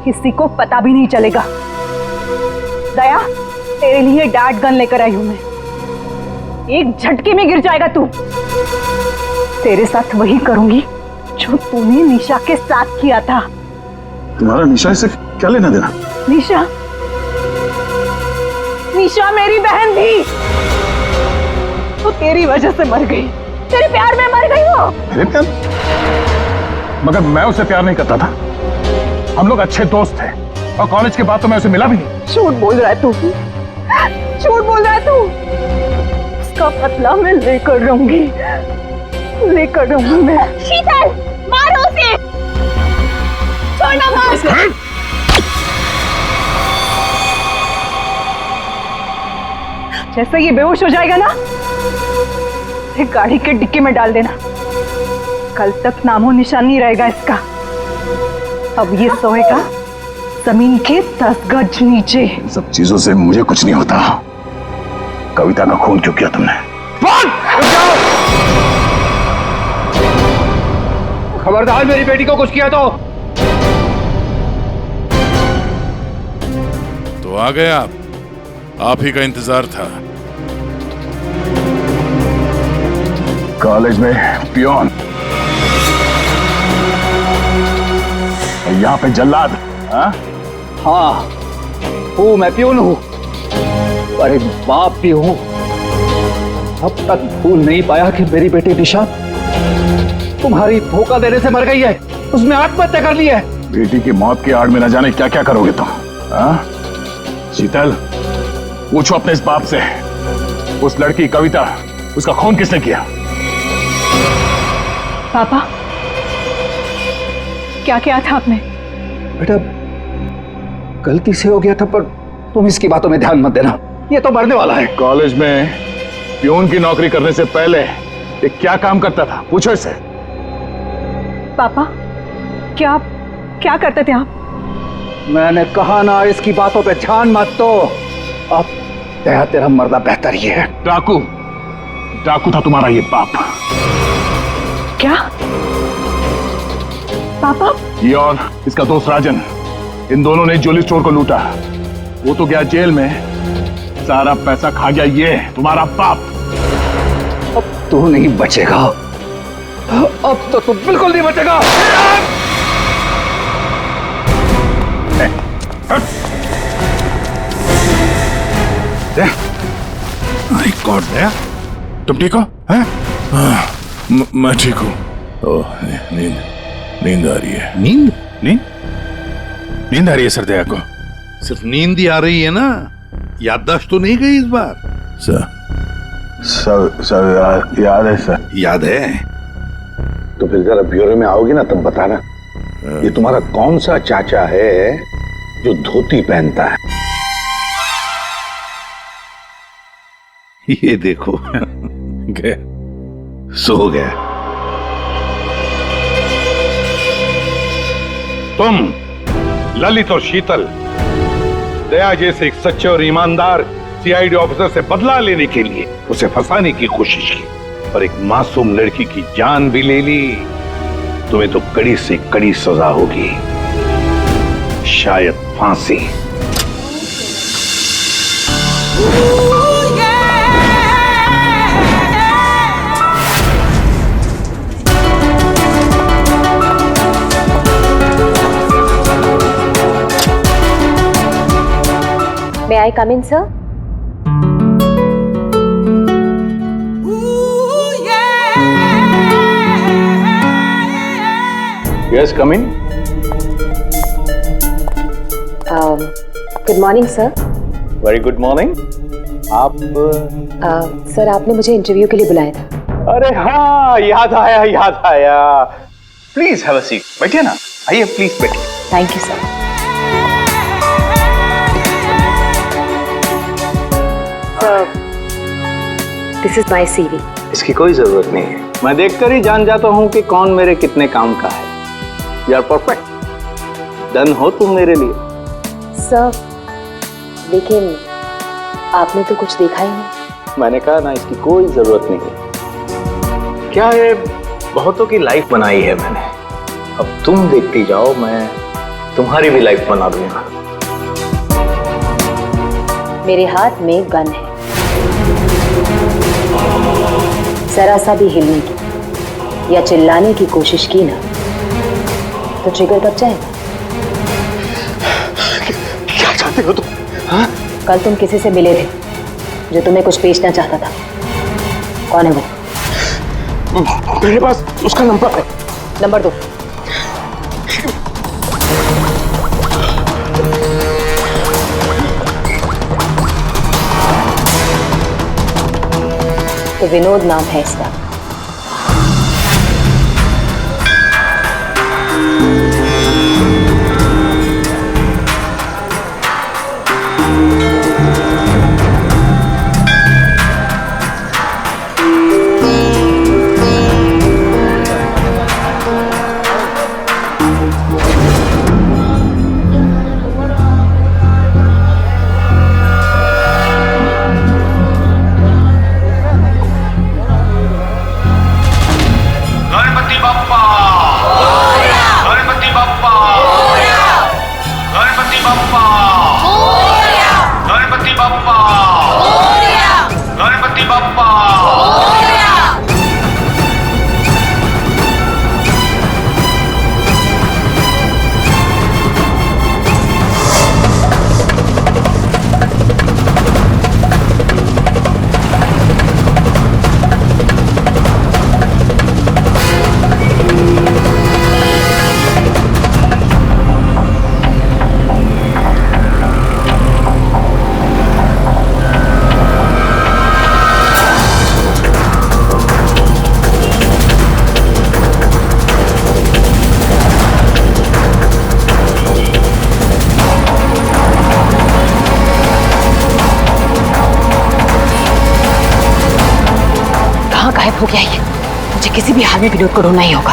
किसी को पता भी नहीं चलेगा। दया, तेरे लिए डैड गन लेकर आई हूं मैं। एक झटके में गिर जाएगा तू। तेरे साथ वही करूंगी जो तूने निशा के साथ किया था। तुम्हारा निशा से क्या लेना देना? निशा, निशा मेरी बहन थी, वो तेरी वजह से मर गई। तेरे प्यार में मर गई वो। मेरे प्यार? मगर मैं उसे प्यार नहीं करता था। हम लोग अच्छे दोस्त थे और कॉलेज के बाद तो मैं उसे मिला भी नहीं। झूठ बोल रहा है तू, झूठ बोल रहा है तू। उसका बदला मैं लेकर रहूंगी, लेकर रहूंगी मैं। शीतल, मारो उसे। छोड़ना मार। जैसे ये बेहोश हो जाएगा ना, एक गाड़ी के डिक्की में डाल देना। कल तक नामो निशान नहीं रहेगा इसका। अब ये सोएगा जमीन के 10 गज नीचे। इन सब चीजों से मुझे कुछ नहीं होता। कविता का खून क्यों किया तुमने? खबरदार, मेरी बेटी को कुछ किया तो आ गए आप ही का इंतजार था। कॉलेज में पियोन, यहाँ पे जल्लाद। हाँ, हूँ मैं, प्यून हूँ, पर एक बाप भी हूँ। अब तक भूल नहीं पाया कि मेरी बेटी निशा तुम्हारी धोखा देने से मर गई है। उसने आत्महत्या कर ली है। बेटी की मौत की आड़ में न जाने क्या क्या करोगे तुम। शीतल, पूछो अपने इस बाप से, उस लड़की कविता, उसका खून किसने किया? पापा, क्या किया था आपने? बेटा, गलती से हो गया था, पर तुम इसकी बातों में ध्यान मत देना। ये तो मरने वाला है। कॉलेज में प्यून की नौकरी करने से पहले ये क्या काम करता था? पूछो इससे। पापा, क्या क्या करते थे आप? मैंने कहा ना, इसकी बातों पे ध्यान मत दो। अब तेरा मरना बेहतर ही है। डाकू था तुम्हारा ये बाप। क्या पापा? ये और इसका दोस्त राजन, इन दोनों ने ज्वेलरी स्टोर को लूटा। वो तो गया जेल में, सारा पैसा खा गया ये तुम्हारा बाप। अब तू नहीं बचेगा, अब तो तू बिल्कुल नहीं बचेगा। माय गॉड, तुम ठीक हो? हैं? मैं ठीक हूँ। ओह, नींद आ रही है। नींद? नींद आ रही है सर दया को। सिर्फ नींद ही आ रही है ना, याददाश्त तो नहीं गई इस बार? सब याद है सर। याद है? तो फिर जरा ब्यूरो में आओगे ना तब बताना, ये तुम्हारा कौन सा चाचा है जो धोती पहनता है? ये देखो गया, सो गया। तुम ललित और शीतल दया जैसे एक सच्चे और ईमानदार सीआईडी ऑफिसर से बदला लेने के लिए उसे फंसाने की कोशिश की और एक मासूम लड़की की जान भी ले ली। तुम्हें तो कड़ी से कड़ी सजा होगी, शायद फांसी। May I come in, sir? Yes, come in. Good morning, sir. Very good morning. आप सर आपने मुझे इंटरव्यू के लिए बुलाया था। अरे हाँ, याद आया। Please have a seat. बैठिए ना, आइए प्लीज बैठिए। Thank you sir. This is my CV। इसकी कोई जरूरत नहीं है, मैं देखकर ही जान जाता हूँ कि कौन मेरे कितने काम का है। यू आर परफेक्ट, डन हो तुम मेरे लिए। सर लेकिन आपने तो कुछ देखा ही नहीं। मैंने कहा ना, इसकी कोई जरूरत नहीं है। क्या है, बहुतों की लाइफ बनाई है मैंने, अब तुम देखती जाओ, मैं तुम्हारी भी लाइफ बना दूंगा। मेरे हाथ में गन है, जरा सा भी हिलने की या चिल्लाने की कोशिश की ना तो ट्रिगर कब जाएगा। क्या चाहते हो तुम? हाँ? कल तुम किसी से मिले थे जो तुम्हें कुछ बेचना चाहता था, कौन है वो? मेरे पास उसका नंबर है। नंबर दो। तो विनोद नाम है इसका। गायब हो गया ये, मुझे किसी भी हाल में विनोद को ढूंढना ही होगा।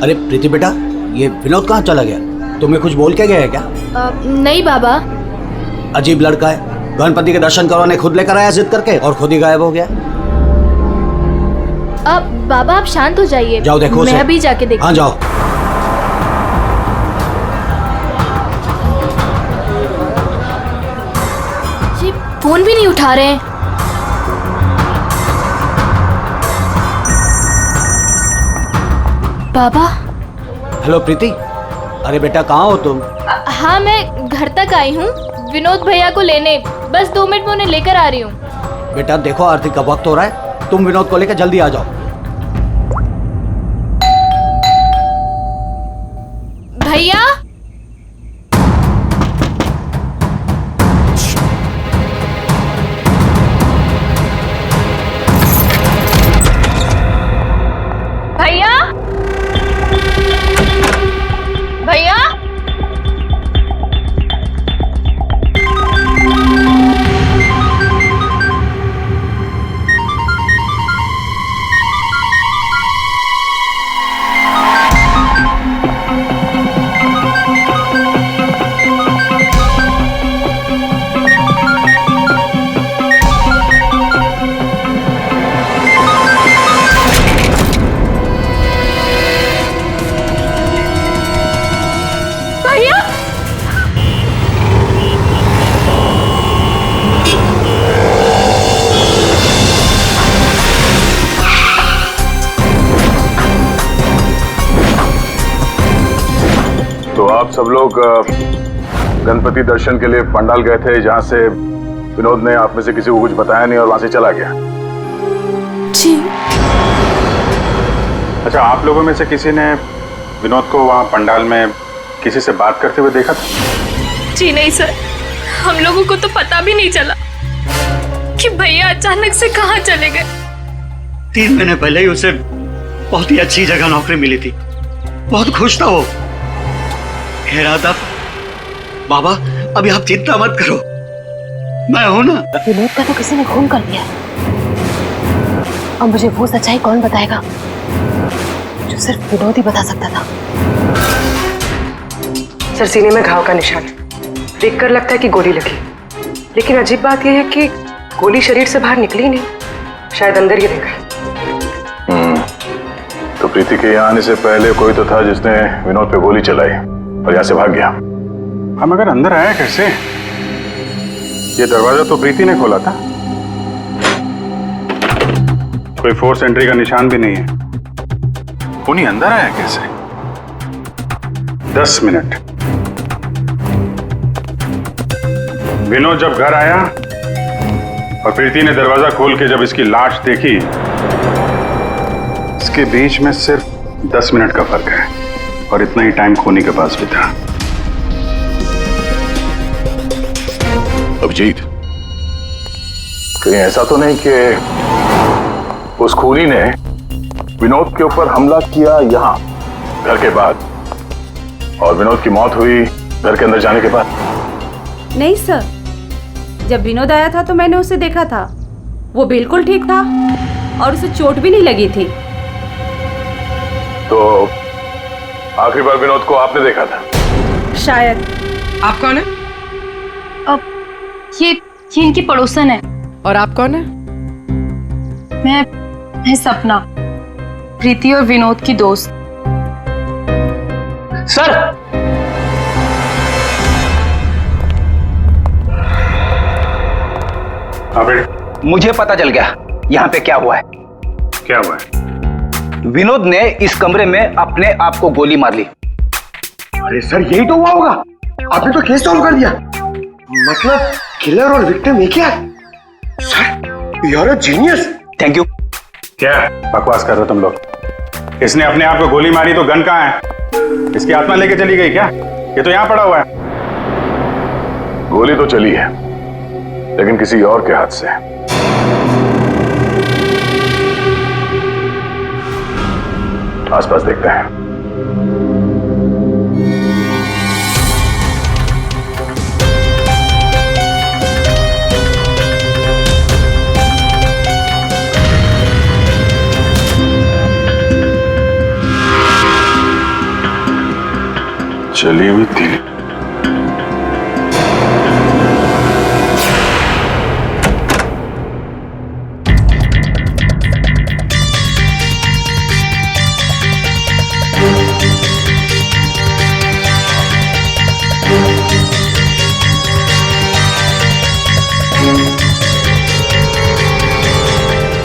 अरे प्रीति बेटा, ये विनोद कहाँ चला गया? तुम्हें कुछ बोल के गया है क्या? नहीं बाबा। अजीब लड़का है, गणपति के दर्शन करवाने खुद लेकर आया जिद करके और खुद ही गायब हो गया। अब बाबा आप शांत हो जाइए। जाओ देखो मैं उसे। अभी जाके देखती हाँ जाओ। जी फोन भी नहीं उठा रहे हैं। बाबा। हेलो प्रीति, अरे बेटा कहाँ हो तुम? हाँ मैं घर तक आई हूँ विनोद भैया को लेने, बस 2 मिनट में उन्हें लेकर आ रही हूँ। बेटा देखो आरती का वक्त हो रहा है, तुम विनोद को लेकर जल्दी आ जाओ। भैया। भैया। भैया। तो आप सब लोग गणपति दर्शन के लिए पंडाल गए थे, जहां से विनोद ने आप में से किसी को कुछ बताया नहीं और वहां से चला गया। जी। अच्छा, आप लोगों में से किसी ने विनोद को वहां पंडाल में किसी से बात करते हुए देखा था? जी नहीं सर, हम लोगों को तो पता भी नहीं चला कि भैया अचानक से कहाँ चले गए। 3 महीने पहले ही उसे बहुत ही अच्छी जगह नौकरी मिली थी, बहुत खुश था वो। कह रहा था बाबा अभी आप चिंता मत करो, मैं हूं ना। विनोद का तो किसी ने खून कर दिया, अब मुझे वो सच्चाई कौन बताएगा जो सिर्फ विनोद ही बता सकता था। सर सीने में घाव का निशान है, देखकर लगता है कि गोली लगी, लेकिन अजीब बात यह है कि गोली शरीर से बाहर निकली ही नहीं, शायद अंदर ही देखा। तो प्रीति के यहाँ आने से पहले कोई तो था जिसने विनोद पे गोली चलाई और यहाँ से भाग गया। हम अगर अंदर आया कैसे? ये दरवाजा तो प्रीति ने खोला था, कोई फोर्स एंट्री का निशान भी नहीं है। उन्हीं अंदर आया कैसे? 10 मिनट। विनोद जब घर आया और प्रीति ने दरवाजा खोल के जब इसकी लाश देखी, इसके बीच में सिर्फ 10 मिनट का फर्क है और इतना ही टाइम खोनी के पास भी था। अभिजीत, कहीं ऐसा तो नहीं कि उस खूनी ने विनोद के ऊपर हमला किया यहाँ घर के बाद और विनोद की मौत हुई घर के अंदर जाने के बाद? नहीं सर, जब विनोद आया था तो मैंने उसे देखा था, वो बिल्कुल ठीक था और उसे चोट भी नहीं लगी थी। तो आखिरी बार विनोद को आपने देखा था? शायद। आप कौन है? अब ये इनकी पड़ोसन है। और आप कौन है? मैं सपना, प्रीति और विनोद की दोस्त। सर मुझे पता चल गया यहाँ पे क्या हुआ है। क्या हुआ है? विनोद ने इस कमरे में अपने आप को गोली मार ली। अरे सर यही तो हुआ होगा, आपने तो केस सॉल्व कर दिया। मतलब किलर और विक्टिम एक ही है। Sir you are a genius. Thank you. क्या बकवास कर रहे हो तुम लोग? इसने अपने आप को गोली मारी तो गन कहाँ है? इसकी आत्मा लेके चली गई क्या? ये तो यहाँ पड़ा हुआ है। गोली तो चली है लेकिन किसी और के हाथ से। आसपास देखते हैं। चली हुई थी।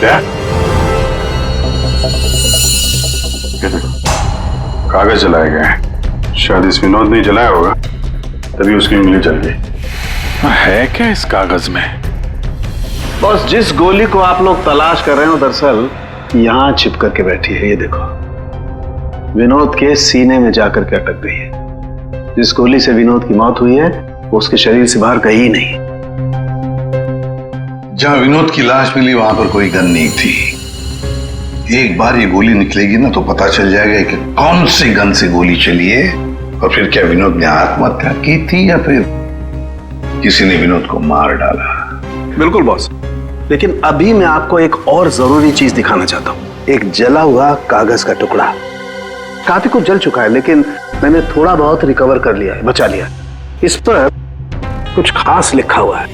क्या? ये देखो, कागज जलाए गए हैं। शायद इस विनोद ने जलाया होगा, तभी उसकी उंगली जल गई। है क्या इस कागज में? बॉस, जिस गोली को आप लोग तलाश कर रहे हो दरअसल यहाँ छिप करके बैठी है। ये देखो, विनोद के सीने में जाकर के अटक गई है। जिस गोली से विनोद की मौत हुई है वो उसके शरीर से बाहर कहीं नहीं। जहां विनोद की लाश मिली वहां पर कोई गन नहीं थी। एक बार ये गोली निकलेगी ना तो पता चल जाएगा कि कौन सी गन से गोली चली है और फिर क्या विनोद ने आत्महत्या की थी या फिर किसी ने विनोद को मार डाला। बिल्कुल बॉस, लेकिन अभी मैं आपको एक और जरूरी चीज दिखाना चाहता हूँ। एक जला हुआ कागज का टुकड़ा, काफी कुछ जल चुका है लेकिन मैंने थोड़ा बहुत रिकवर कर लिया है, बचा लिया। इस पर कुछ खास लिखा हुआ है।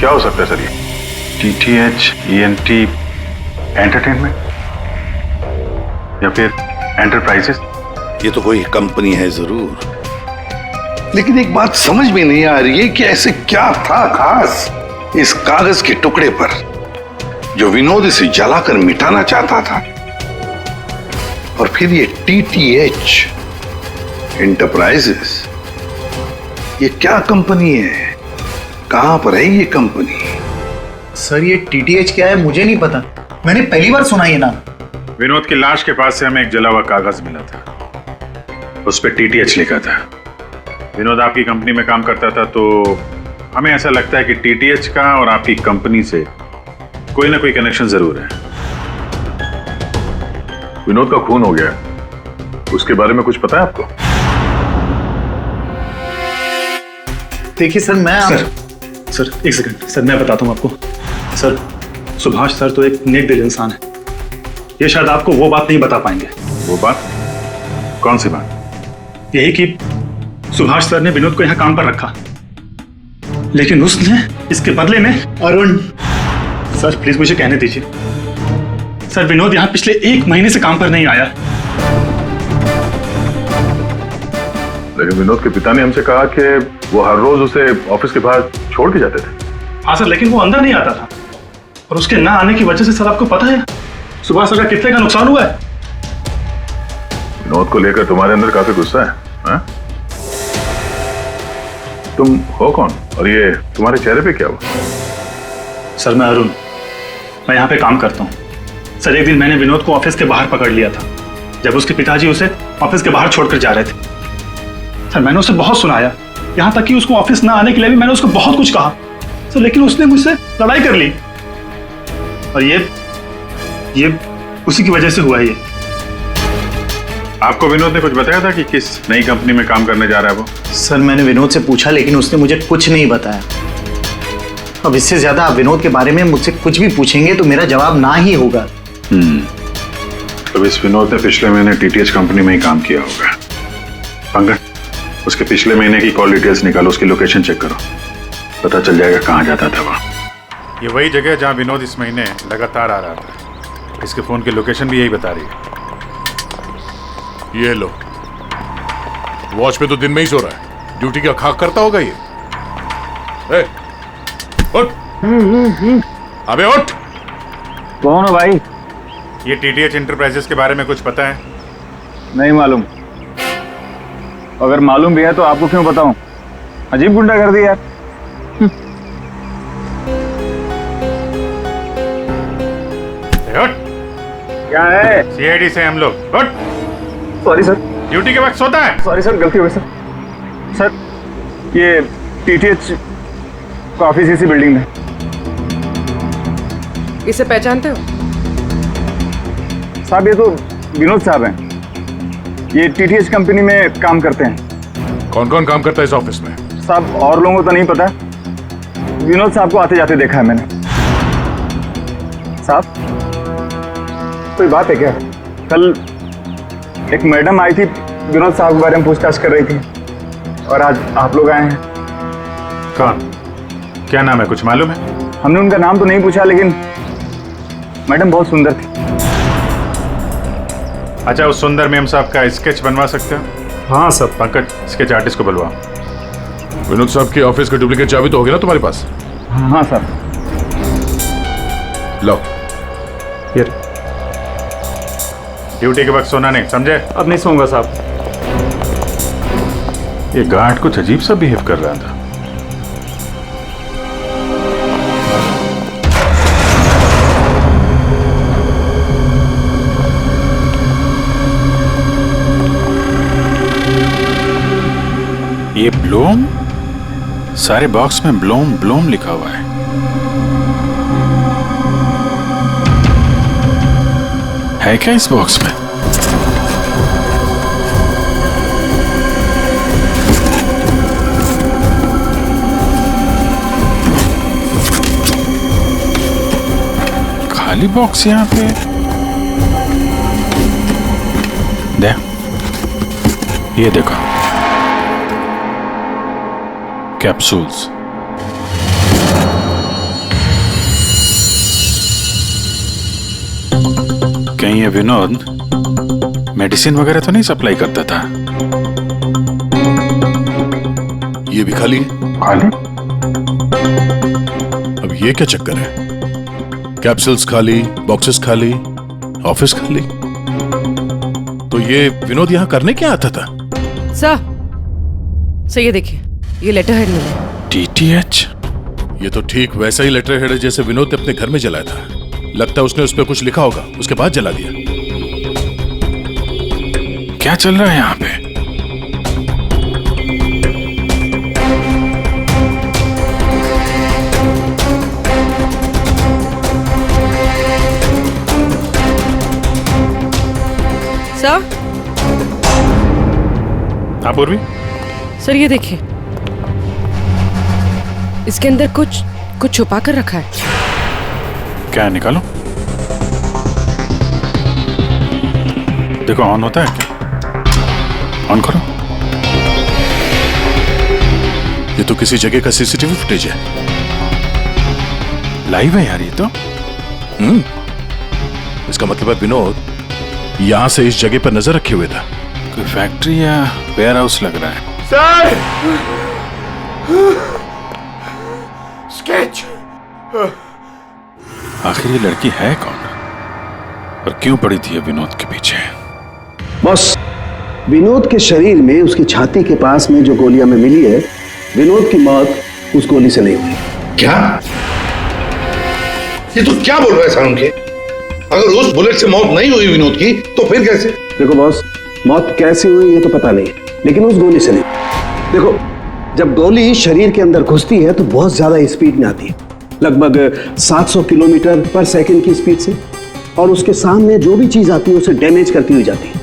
क्या हो सकता है सर ये? TTH ENT एंटरटेनमेंट या फिर एंटरप्राइजेस? ये तो कोई कंपनी है जरूर, लेकिन एक बात समझ में नहीं आ रही है कि ऐसे क्या था खास इस कागज के टुकड़े पर जो विनोद इसे जलाकर मिटाना चाहता था। और फिर ये TTH एंटरप्राइजेस, ये क्या कंपनी है? कहां पर है ये कंपनी? सर ये TTH क्या है मुझे नहीं पता, मैंने पहली बार सुना ये नाम। विनोद की लाश के पास से हमें एक जला हुआ कागज मिला था, उस पर TTH लिखा था। विनोद आपकी कंपनी में काम करता था, तो हमें ऐसा लगता है कि TTH का और आपकी कंपनी से कोई ना कोई कनेक्शन जरूर है। विनोद का खून हो गया, उसके बारे में कुछ पता है आपको? देखिए सर, सर एक सेकंड सर, मैं बताता हूँ आपको। सर सुभाष सर तो एक नेक दिल इंसान है, ये शायद आपको वो बात नहीं बता पाएंगे। वो बात? कौन सी बात? यही कि सुभाष सर ने विनोद को यहाँ काम पर रखा, लेकिन उसने इसके बदले में अरुण। सर प्लीज मुझे कहने दीजिए। सर विनोद यहाँ पिछले 1 महीने से काम पर नहीं आया। लेकिन विनोद के पिता ने हमसे कहा कि वो हर रोज उसे ऑफिस के बाहर छोड़ के जाते थे। हाँ सर, लेकिन वो अंदर नहीं आता था, और उसके ना आने की वजह से सर आपको पता है सुभाष सर का कितने का नुकसान हुआ है। विनोद को लेकर तुम्हारे अंदर काफी गुस्सा है, हाँ? तुम हो कौन और ये तुम्हारे चेहरे पे क्या हुआ? सर मैं अरुण, मैं यहाँ पे काम करता हूँ। सर एक दिन मैंने विनोद को ऑफिस के बाहर पकड़ लिया था, जब उसके पिताजी उसे ऑफिस के बाहर छोड़कर जा रहे थे। सर मैंने उसे बहुत सुनाया, यहाँ तक कि उसको ऑफिस ना आने के लिए भी मैंने उसको बहुत कुछ कहा सर, लेकिन उसने मुझसे लड़ाई कर ली, और ये उसी की वजह से हुआ है ये। आपको विनोद ने कुछ बताया था कि किस नई कंपनी में काम करने जा रहा है वो? सर मैंने विनोद से पूछा, लेकिन उसने मुझे कुछ नहीं बताया। अब इससे ज्यादा आप विनोद के बारे में मुझसे कुछ भी पूछेंगे तो मेरा जवाब ना ही होगा। तो इस विनोद ने पिछले महीने TTH कंपनी में ही काम किया होगा। पंकज, उसके पिछले महीने की कॉल डिटेल्स निकालो, उसकी लोकेशन चेक करो, पता चल जाएगा कहाँ जाता था वहाँ। ये वही जगह जहाँ विनोद इस महीने लगातार आ रहा था। इसके फोन की लोकेशन भी यही बता रही है। ये लो, वॉच पे तो दिन में ही सो रहा है, ड्यूटी का खाक करता होगा ये। ए, उठ, अबे उठ। कौन हो भाई? ये TTH एंटरप्राइजेस के बारे में कुछ पता है? नहीं मालूम। अगर मालूम भी है तो आपको क्यों बताऊं? अजीब गुंडा कर दी यार। क्या है? CID से हम लोग। उठ। Sorry sir. ड्यूटी के वक्त सोता है? सॉरी सर, गलती हो गई सर। सर ये TTH का ऑफिस इसी बिल्डिंग में। इसे पहचानते हो? साहब ये तो विनोद साहब हैं, ये TTH कंपनी में काम करते हैं। कौन कौन काम करता है इस ऑफिस में? साहब और लोगों को तो नहीं पता, विनोद साहब को आते जाते देखा है मैंने। साहब कोई बात है क्या? कल एक मैडम आई थी, विनोद साहब के बारे में पूछताछ कर रही थी, और आज आप लोग आए हैं। कौन? क्या नाम है, कुछ मालूम है? हमने उनका नाम तो नहीं पूछा, लेकिन मैडम बहुत सुंदर थी। अच्छा, उस सुंदर मैम साहब का स्केच बनवा सकते हो? हाँ सर। पंकज, स्केच आर्टिस्ट को बुलवाओ। विनोद साहब के ऑफिस का डुप्लीकेट चाबी तो होगी ना तुम्हारे पास? हाँ सर। लो, ड्यूटी के वक्त सोना नहीं, समझे? अब नहीं सोऊंगा साहब। ये गार्ड कुछ अजीब सा बिहेव कर रहा था। ये ब्लूम, सारे बॉक्स में ब्लूम ब्लूम लिखा हुआ है। है क्या इस बॉक्स में? खाली बॉक्स यहाँ पे। दे, ये देखो, कैप्सूल्स। कहीं ये विनोद मेडिसिन वगैरह तो नहीं सप्लाई करता था? ये भी खाली है। खाली? अब ये क्या चक्कर है? कैप्सूल्स खाली, बॉक्सेस खाली, ऑफिस खाली। तो ये विनोद यहां करने क्या आता था? सर ये देखिए, ये लेटर हेड मिला। DTH? ये तो ठीक वैसा ही लेटर हेड है जैसे विनोद ने अपने घर में जलाया था। लगता है उसने उस पर कुछ लिखा होगा, उसके बाद जला दिया। क्या चल रहा है यहाँ पे? सर? हाँ पूर्वी? सर ये देखिए, इसके अंदर कुछ छुपा कर रखा है। क्या है, निकालो। देखो, ऑन होता है क्या? ऑन करो। ये तो किसी जगह का सीसीटीवी फुटेज है। लाइव है यार ये तो। इसका मतलब है विनोद यहां से इस जगह पर नजर रखे हुए था। कोई फैक्ट्री या वेयर हाउस लग रहा है। सर! स्केच! आखिर ये लड़की है कौन और क्यों पड़ी थी ये विनोद के पीछे? बॉस, विनोद के शरीर में, उसकी छाती के पास में जो गोलियां में मिली है, विनोद की मौत उस गोली से नहीं हुई। क्या? ये तो क्या बोल रहा है सारुण के? अगर उस बुलेट से मौत नहीं हुई विनोद की तो फिर कैसे? देखो बॉस, मौत कैसे हुई ये तो पता नहीं, लेकिन उस गोली से नहीं। देखो, जब गोली शरीर के अंदर घुसती है तो बहुत ज्यादा स्पीड में आती है, लगभग 700 किलोमीटर पर सेकंड की स्पीड से, और उसके सामने जो भी चीज आती है उसे डैमेज करती हुई जाती है।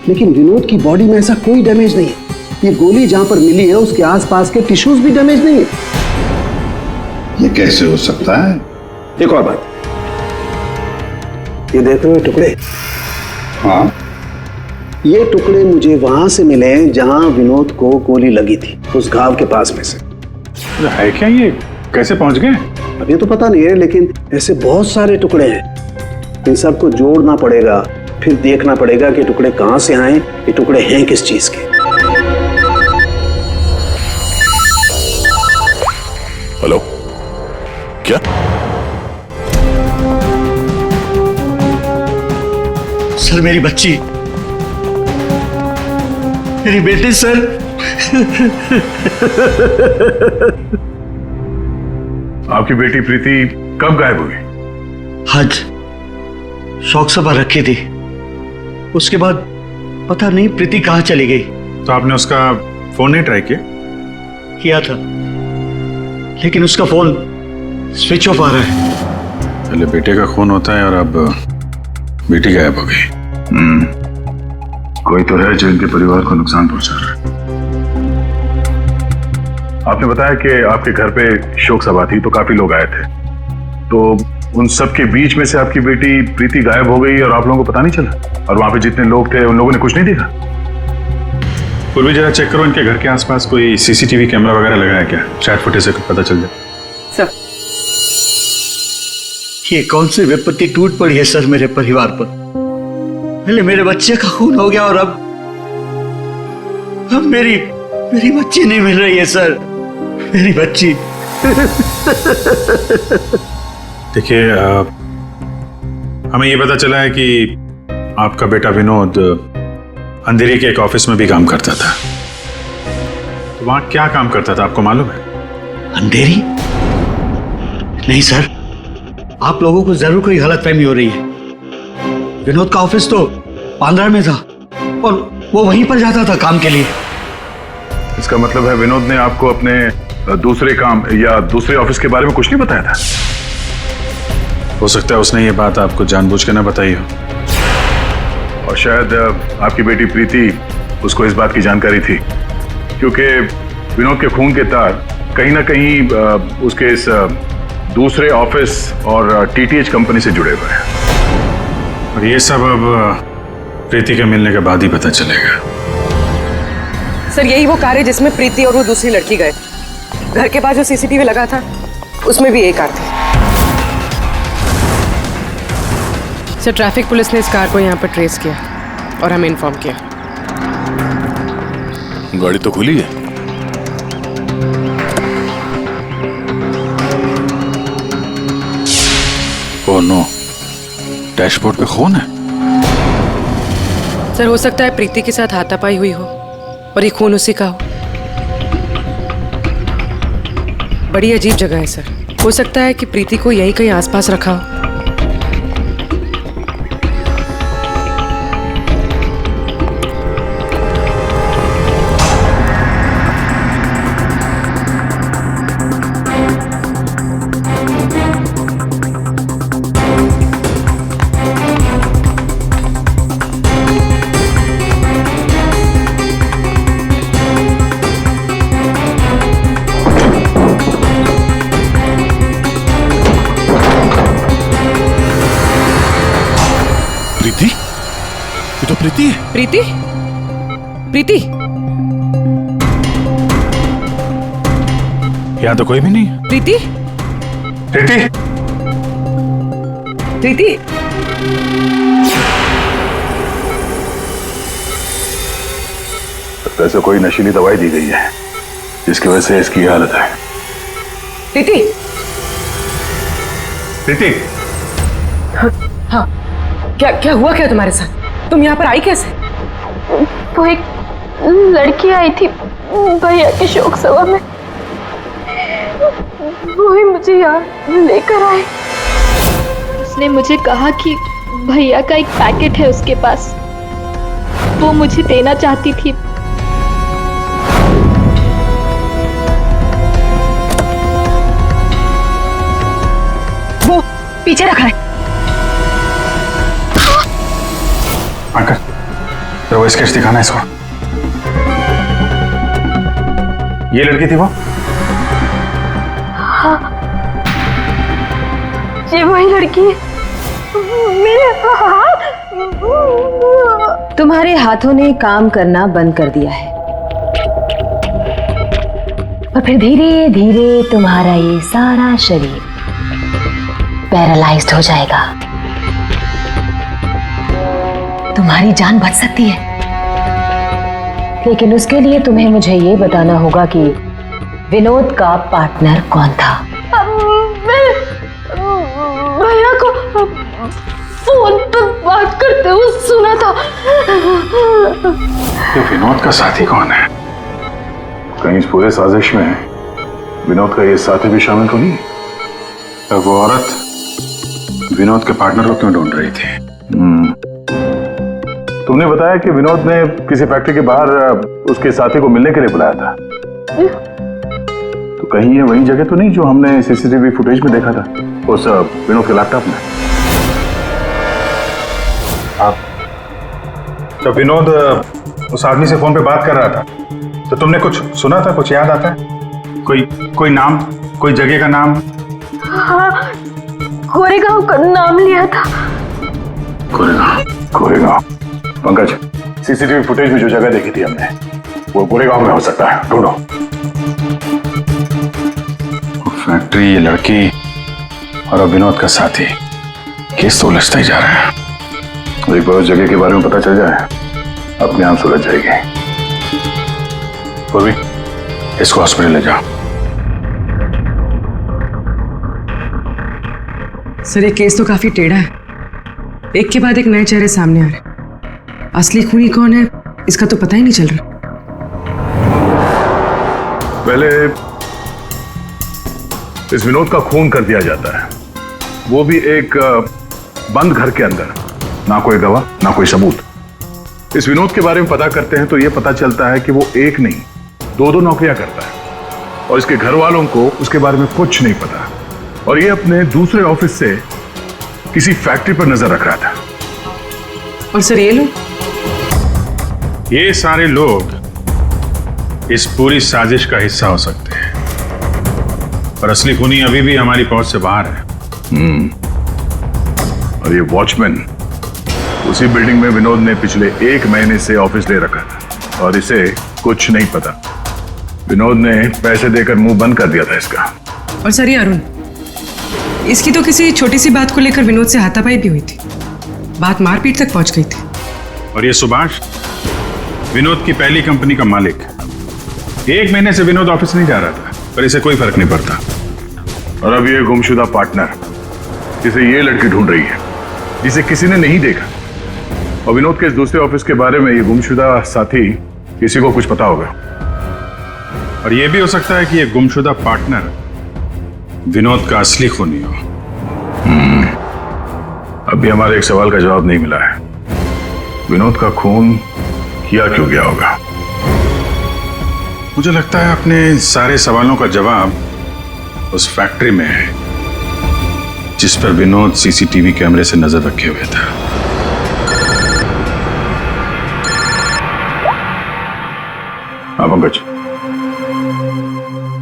लेकिन विनोद की बॉडी में ऐसा कोई डैमेज नहीं है। ये गोली जहां पर मिली है उसके आसपास के टिश्यूज भी डैमेज नहीं है। ये कैसे हो सकता है? एक और बात, ये देख रहे हो टुकड़े? हाँ, ये टुकड़े मुझे वहां से मिले जहां विनोद को गोली लगी थी, उस घाव के पास में से। है क्या ये? कैसे पहुंच गए? अब ये तो पता नहीं है, लेकिन ऐसे बहुत सारे टुकड़े हैं। इन सबको जोड़ना पड़ेगा, फिर देखना पड़ेगा कि टुकड़े कहां से आए, ये टुकड़े हैं किस चीज के। हेलो, क्या? सर, मेरी बच्ची, मेरी बेटी सर। आपकी बेटी प्रीति कब गायब हुई? आज शौक सभा रखी थी, उसके बाद पता नहीं प्रीति कहाँ चली गई। तो आपने उसका फोन नहीं ट्राई किया? किया था, लेकिन उसका फोन स्विच ऑफ आ रहा है। पहले बेटे का खून होता है और अब बेटी गायब हो गई। कोई तो है जो इनके परिवार को नुकसान पहुंचा रहा है। आपने बताया कि आपके घर पे शोक सभा थी तो काफी लोग आए थे, तो उन सब के बीच में से आपकी बेटी प्रीति गायब हो गई और आप लोगों को पता नहीं चला? और वहां पे जितने लोग थे उन लोगों ने कुछ नहीं देखा? पूर्वी जरा चेक करो इनके घर के आसपास कोई सीसीटीवी कैमरा वगैरह लगा है क्या? शायद फुटेज से पता चल जाए। सर, ये कौन सी विपत्ति टूट पड़ी है सर मेरे परिवार पर? पहले मेरे बच्चे का खून हो गया और अब मेरी बच्ची नहीं मिल रही है सर, मेरी बच्ची। देखिए, हमें ये पता चला है कि आपका बेटा विनोद अंधेरी के एक ऑफिस में भी काम करता था। तो वहां क्या काम करता था आपको मालूम है? अंधेरी? नहीं सर, आप लोगों को जरूर कोई गलतफहमी हो रही है। विनोद का ऑफिस तो बांद्रा में था और वो वहीं पर जाता था काम के लिए। इसका मतलब है विनोद ने आपको अपने दूसरे काम या दूसरे ऑफिस के बारे में कुछ नहीं बताया था? हो सकता है उसने ये बात आपको जानबूझ के ना बताई हो, और शायद आपकी बेटी प्रीति उसको इस बात की जानकारी थी, क्योंकि विनोद के खून के तार कहीं ना कहीं उसके इस दूसरे ऑफिस और टीटीएच कंपनी से जुड़े हुए हैं। और ये सब अब प्रीति के मिलने के बाद ही पता चलेगा। सर यही वो कार है जिसमें प्रीति और वो दूसरी लड़की गए। घर के पास जो सीसीटीवी लगा था उसमें भी एक कार थी। सर ट्रैफिक पुलिस ने इस कार को यहाँ पर ट्रेस किया और हमें इन्फॉर्म किया। गाड़ी तो खुली है। ओह नो, डैशबोर्ड पे खून है। सर हो सकता है प्रीति के साथ हाथापाई हुई हो और ये खून उसी का हो। बड़ी अजीब जगह है सर, हो सकता है कि प्रीति को यहीं कहीं आसपास रखा हो। प्रीति? ये तो प्रीति है। प्रीति? प्रीति? यहाँ तो कोई भी नहीं है। प्रीति? प्रीति? प्रीति? वैसे कोई नशीली दवाई दी गई है जिसकी वजह से इसकी हालत है। प्रीति? प्रीति? हाँ, क्या क्या हुआ क्या तुम्हारे साथ? तुम यहाँ पर आई कैसे? वो एक लड़की आई थी भैया के शोक सभा में, वो ही मुझे यहाँ लेकर आई। उसने मुझे कहा कि भैया का एक पैकेट है उसके पास, वो मुझे देना चाहती थी। वो पीछे रखा है। अंकल, तो वो स्केच दिखाना इसको। ये लड़की थी वो? हाँ, ये वही लड़की है। मेरे हाथ। तुम्हारे हाथों ने काम करना बंद कर दिया है और फिर धीरे धीरे तुम्हारा ये सारा शरीर पैरालाइज्ड हो जाएगा। तुम्हारी जान बच सकती है, लेकिन उसके लिए तुम्हें मुझे ये बताना होगा कि विनोद का पार्टनर कौन था। भैया को फोन पर बात करते हुए सुना था। ये विनोद का साथी कौन है? कहीं इस पूरे साजिश में विनोद का ये साथी भी शामिल तो नहीं? तो वो औरत विनोद के पार्टनर को क्यों ढूंढ रही थी? तुमने बताया कि विनोद ने किसी फैक्ट्री के बाहर उसके साथी को मिलने के लिए बुलाया था, तो कहीं ये वही जगह तो नहीं जो हमने सीसीटीवी फुटेज में देखा था उस विनोद के लैपटॉप में? तो विनोद उस आदमी से फोन पे बात कर रहा था, तो तुमने कुछ सुना था? कुछ याद आता है? कोई नाम, कोई जगह का नाम? हाँ, कोरेगांव का नाम लिया था। कोरेगांव। पंकज, सीसीटीवी फुटेज में जो जगह देखी थी हमने, वो कोरेगांव में हो सकता है। ढूंढो। फैक्ट्री, ये लड़की और अब विनोद का साथी, केस तो उलझता ही जा रहा है। एक बार उस जगह के बारे में पता चल जाए, अपने आप सुलझ जाएगी। पूर्वी, इसको हॉस्पिटल ले जाओ। सर ये केस तो काफी टेढ़ा है, एक के बाद एक नए चेहरे सामने आ रहे। असली खूनी कौन है इसका तो पता ही नहीं चल रहा। पहले इस विनोद का खून कर दिया जाता है, वो भी एक बंद घर के अंदर, ना कोई गवाह ना कोई सबूत। इस विनोद के बारे में पता करते हैं तो यह पता चलता है कि वो एक नहीं दो नौकरियां करता है और इसके घर वालों को उसके बारे में कुछ नहीं पता। और ये अपने दूसरे ऑफिस से किसी फैक्ट्री पर नजर रख रहा था। और सर ये लोग, ये सारे लोग इस पूरी साजिश का हिस्सा हो सकते हैं, पर असली खूनी अभी भी हमारी पहुंच से बाहर है। और ये वॉचमैन उसी बिल्डिंग में विनोद ने पिछले 1 महीने से ऑफिस ले रखा था और इसे कुछ नहीं पता। विनोद ने पैसे देकर मुंह बंद कर दिया था इसका। और सर ये अरुण, इसकी तो किसी छोटी सी बात को लेकर विनोद से हाथापाई भी हुई थी, बात मारपीट तक पहुंच गई थी। और ये सुभाष विनोद की पहली कंपनी का मालिक। 1 महीने से विनोद ऑफिस नहीं जा रहा था, पर इसे कोई फर्क नहीं पड़ता। और अब ये गुमशुदा पार्टनर जिसे ये लड़की ढूंढ रही है, जिसे किसी ने नहीं देखा, और विनोद के इस दूसरे ऑफिस के बारे में ये गुमशुदा साथी किसी को कुछ पता होगा। और यह भी हो सकता है कि यह गुमशुदा पार्टनर विनोद का असली खूनी हो। अभी हमारे एक सवाल का जवाब नहीं मिला है, विनोद का खून किया क्यों गया होगा? मुझे लगता है अपने सारे सवालों का जवाब उस फैक्ट्री में है जिस पर विनोद सीसीटीवी कैमरे से नजर रखे हुए था। हाँ पंकज,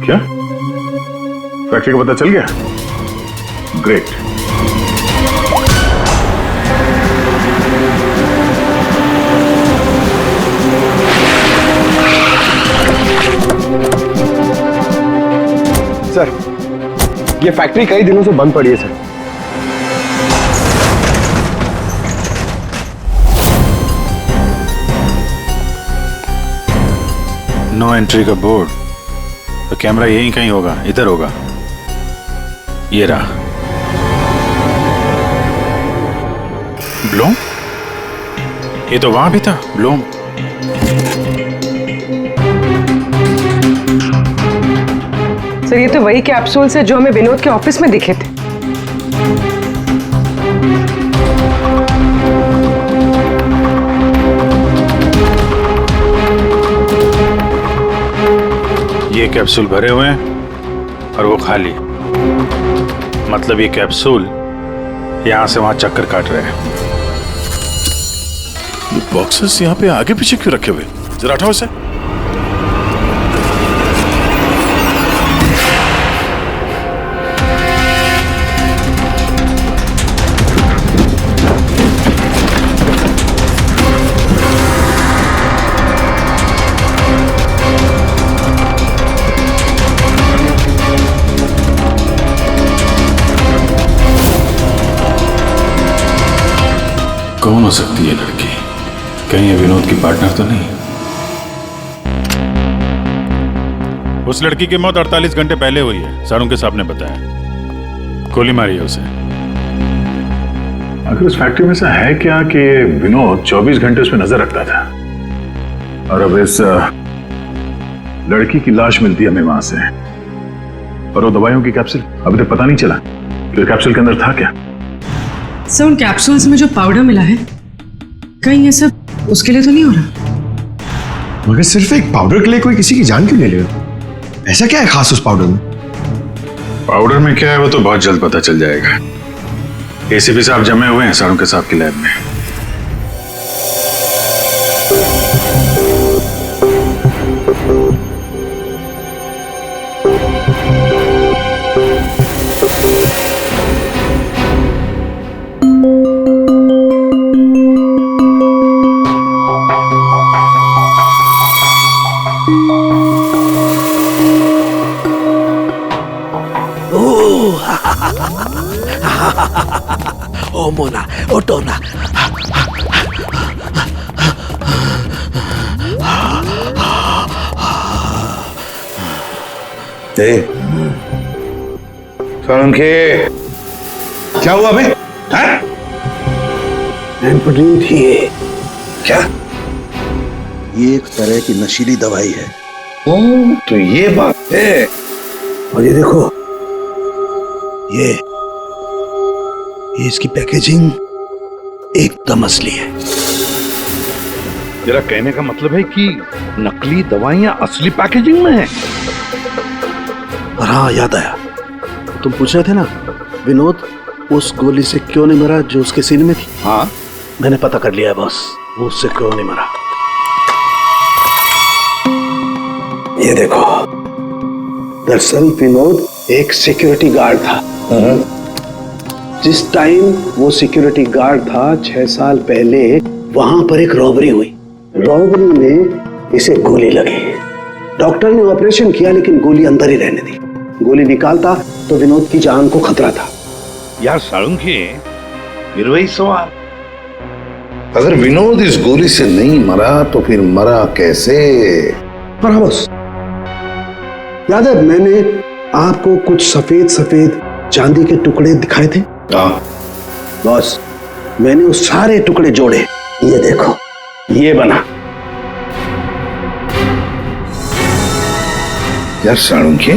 क्या फैक्ट्री का पता चल गया? ग्रेट। सर, ये फैक्ट्री कई दिनों से बंद पड़ी है सर। नो एंट्री का बोर्ड, तो कैमरा यहीं कहीं होगा, इधर होगा। ये रहा। ब्लूम? ये तो वहां भी था ब्लूम। सर ये तो वही कैप्सूल्स है जो हमें विनोद के ऑफिस में दिखे थे। ये कैप्सूल भरे हुए हैं और वो खाली। मतलब ये कैप्सूल यहां से वहां चक्कर काट रहे हैं। ये बॉक्सेस यहाँ पे आगे पीछे क्यों रखे हुए? जरा हटाओ इसे। कौन हो सकती है लड़की? कहीं ये विनोद की पार्टनर तो नहीं? उस लड़की की मौत 48 घंटे पहले हुई है, सारुण के साहब ने बताया। गोली मारी है उसे। आखिर उस फैक्ट्री में से है क्या कि विनोद 24 घंटे उसमें नजर रखता था, और अब इस लड़की की लाश मिलती है हमें वहां से, और वो दवाइयों की कैप्सूल अभी तक पता नहीं चला कि कैप्सूल के अंदर था क्या। सर उन कैप्सूल्स में जो पाउडर मिला है, कहीं ये सब उसके लिए तो नहीं हो रहा? मगर सिर्फ एक पाउडर के लिए कोई किसी की जान क्यों ले लेगा? ऐसा क्या है खास उस पाउडर में? पाउडर में क्या है वो तो बहुत जल्द पता चल जाएगा। एसीपी साहब जमे हुए हैं सारुण के साहब की लैब में। ओ मोना, ओ टोना। सारुण के क्या हुआ बे? एम्फेटामिन थी ये। क्या? ये एक तरह की नशीली दवाई है। ओ, तो ये बात है। और ये देखो, ये इसकी पैकेजिंग एकदम असली है। तेरा कहने का मतलब है कि नकली दवाइयां असली पैकेजिंग में है? और हाँ, याद आया, तुम पूछ रहे थे ना विनोद उस गोली से क्यों नहीं मरा जो उसके सीने में थी। हाँ, मैंने पता कर लिया है बॉस, वो उससे क्यों नहीं मरा। ये देखो, दरअसल विनोद एक सिक्योरिटी गार्ड था। जिस टाइम वो सिक्योरिटी गार्ड था 6 साल पहले वहां पर एक रॉबरी हुई। रॉबरी में इसे गोली लगी। डॉक्टर ने ऑपरेशन किया लेकिन गोली अंदर ही रहने दी। गोली निकालता तो विनोद की जान को खतरा था। यार साळुंखे, फिर वही सवाल, अगर विनोद इस गोली से नहीं मरा तो फिर मरा कैसे? पर बस याद है, मैंने आपको कुछ सफेद सफेद चांदी के टुकड़े दिखाए थे। बॉस, मैंने उस सारे टुकड़े जोड़े, ये देखो, ये बना। यार साळुंखे,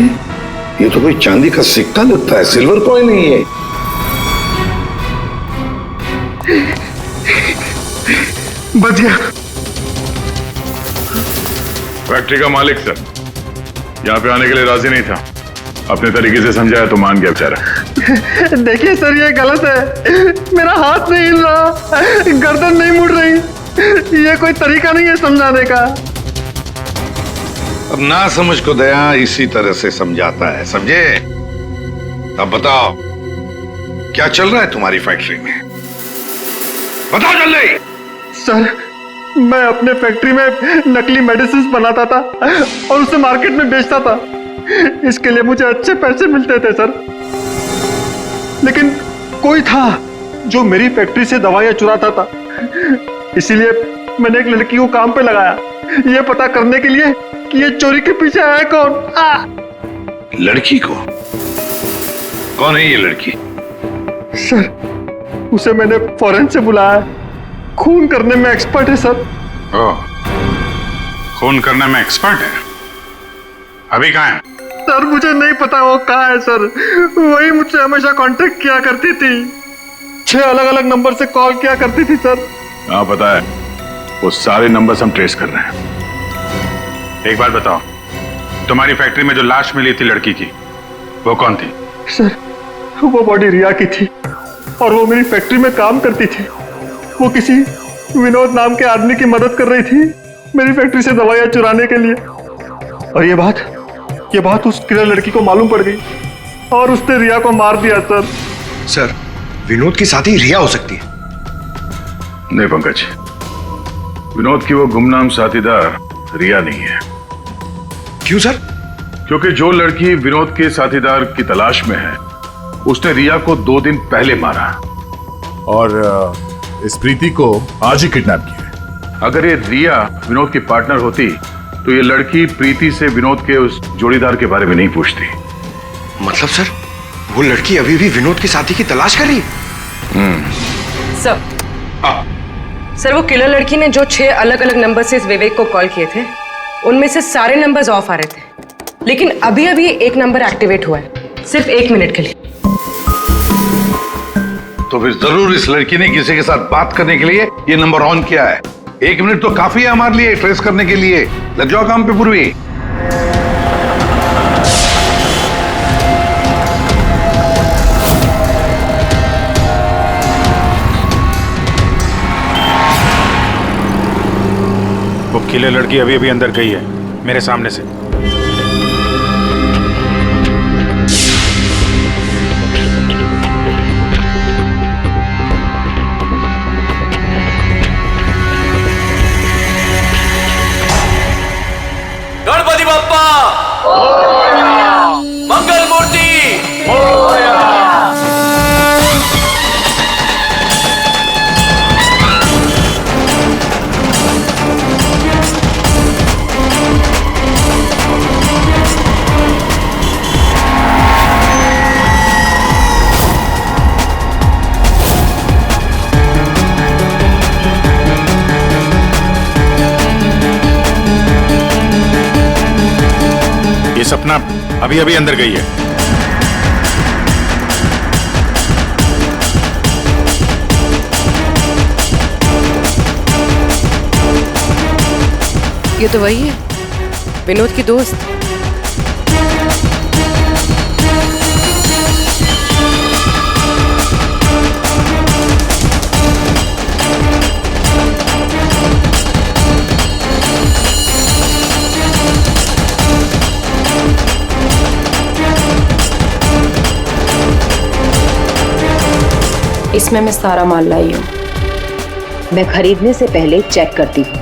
ये तो कोई चांदी का सिक्का लगता है, सिल्वर कॉइन नहीं है। बच गया। फैक्ट्री का मालिक सर यहाँ पे आने के लिए राजी नहीं था। अपने तरीके से समझाया तो मान गया बेचारा। देखिए सर, ये गलत है। मेरा हाथ नहीं हिल रहा, गर्दन नहीं मुड़ रही। ये कोई तरीका नहीं है समझाने का। अब ना समझ को दया इसी तरह से समझाता है, समझे? अब बताओ, क्या चल रहा है तुम्हारी फैक्ट्री में? बताओ जल्दी। सर, मैं अपने फैक्ट्री में नकली मेडिसिन बनाता था और उसे मार्केट में बेचता था। इसके लिए मुझे अच्छे पैसे मिलते थे सर। लेकिन कोई था जो मेरी फैक्ट्री से दवाइयां चुराता था। इसीलिए मैंने एक लड़की को काम पे लगाया, ये पता करने के लिए कि ये चोरी के पीछे है कौन। लड़की को? कौन है ये लड़की? सर, उसे मैंने फॉरेन से बुलाया। खून करने में एक्सपर्ट है सर। ओह, खून करने में एक्सपर्ट है? अभी कहाँ है? सर, मुझे नहीं पता वो कहाँ है सर। वही मुझसे हमेशा कांटेक्ट किया करती थी। 6 अलग अलग नंबर से कॉल किया करती थी सर। हाँ पता है, वो सारे नंबर्स हम ट्रेस कर रहे हैं। एक बात बताओ, तुम्हारी फैक्ट्री में जो लाश मिली थी लड़की की, वो कौन थी? सर, वो बॉडी रिया की थी और वो मेरी फैक्ट्री में काम करती थी। वो किसी विनोद नाम के आदमी की मदद कर रही थी मेरी फैक्ट्री से दवाइयां चुराने के लिए। और ये बात उस किलर लड़की को मालूम पड़ गई और उसने रिया को मार दिया सर। सर, विनोद की साथी रिया हो सकती है। नहीं पंकज, विनोद की वो गुमनाम साथीदार रिया नहीं है। क्यों सर? क्योंकि जो लड़की विनोद के साथीदार की तलाश में है, उसने रिया को 2 दिन पहले मारा और इस प्रीति को आज ही किडनैप किया। अगर ये रिया विनोद की पार्टनर होती तो ये लड़की प्रीति से विनोद के उस जोड़ीदार के बारे में नहीं पूछती। मतलब सर, वो लड़की अभी भी विनोद के साथी की तलाश कर रही? सर, सर, वो किलर लड़की ने जो 6 अलग अलग नंबर से इस विवेक को कॉल किए थे, उनमें से सारे नंबर्स ऑफ आ रहे थे। लेकिन अभी अभी एक नंबर एक्टिवेट हुआ है, सिर्फ 1 मिनट के लिए। तो फिर जरूर इस लड़की ने किसी के साथ बात करने के लिए ये नंबर ऑन किया है। 1 मिनट तो काफी है हमारे लिए ट्रेस करने के लिए। लग जाओ काम पे पूर्वी। वो किले लड़की अभी अभी अंदर गई है, मेरे सामने से। गणपति बप्पा मंगल मूर्ति सपना अभी अभी अंदर गई है। ये तो वही है, विनोद की दोस्त। इसमें मैं सारा माल लाई हूँ। मैं खरीदने से पहले चेक करती हूँ।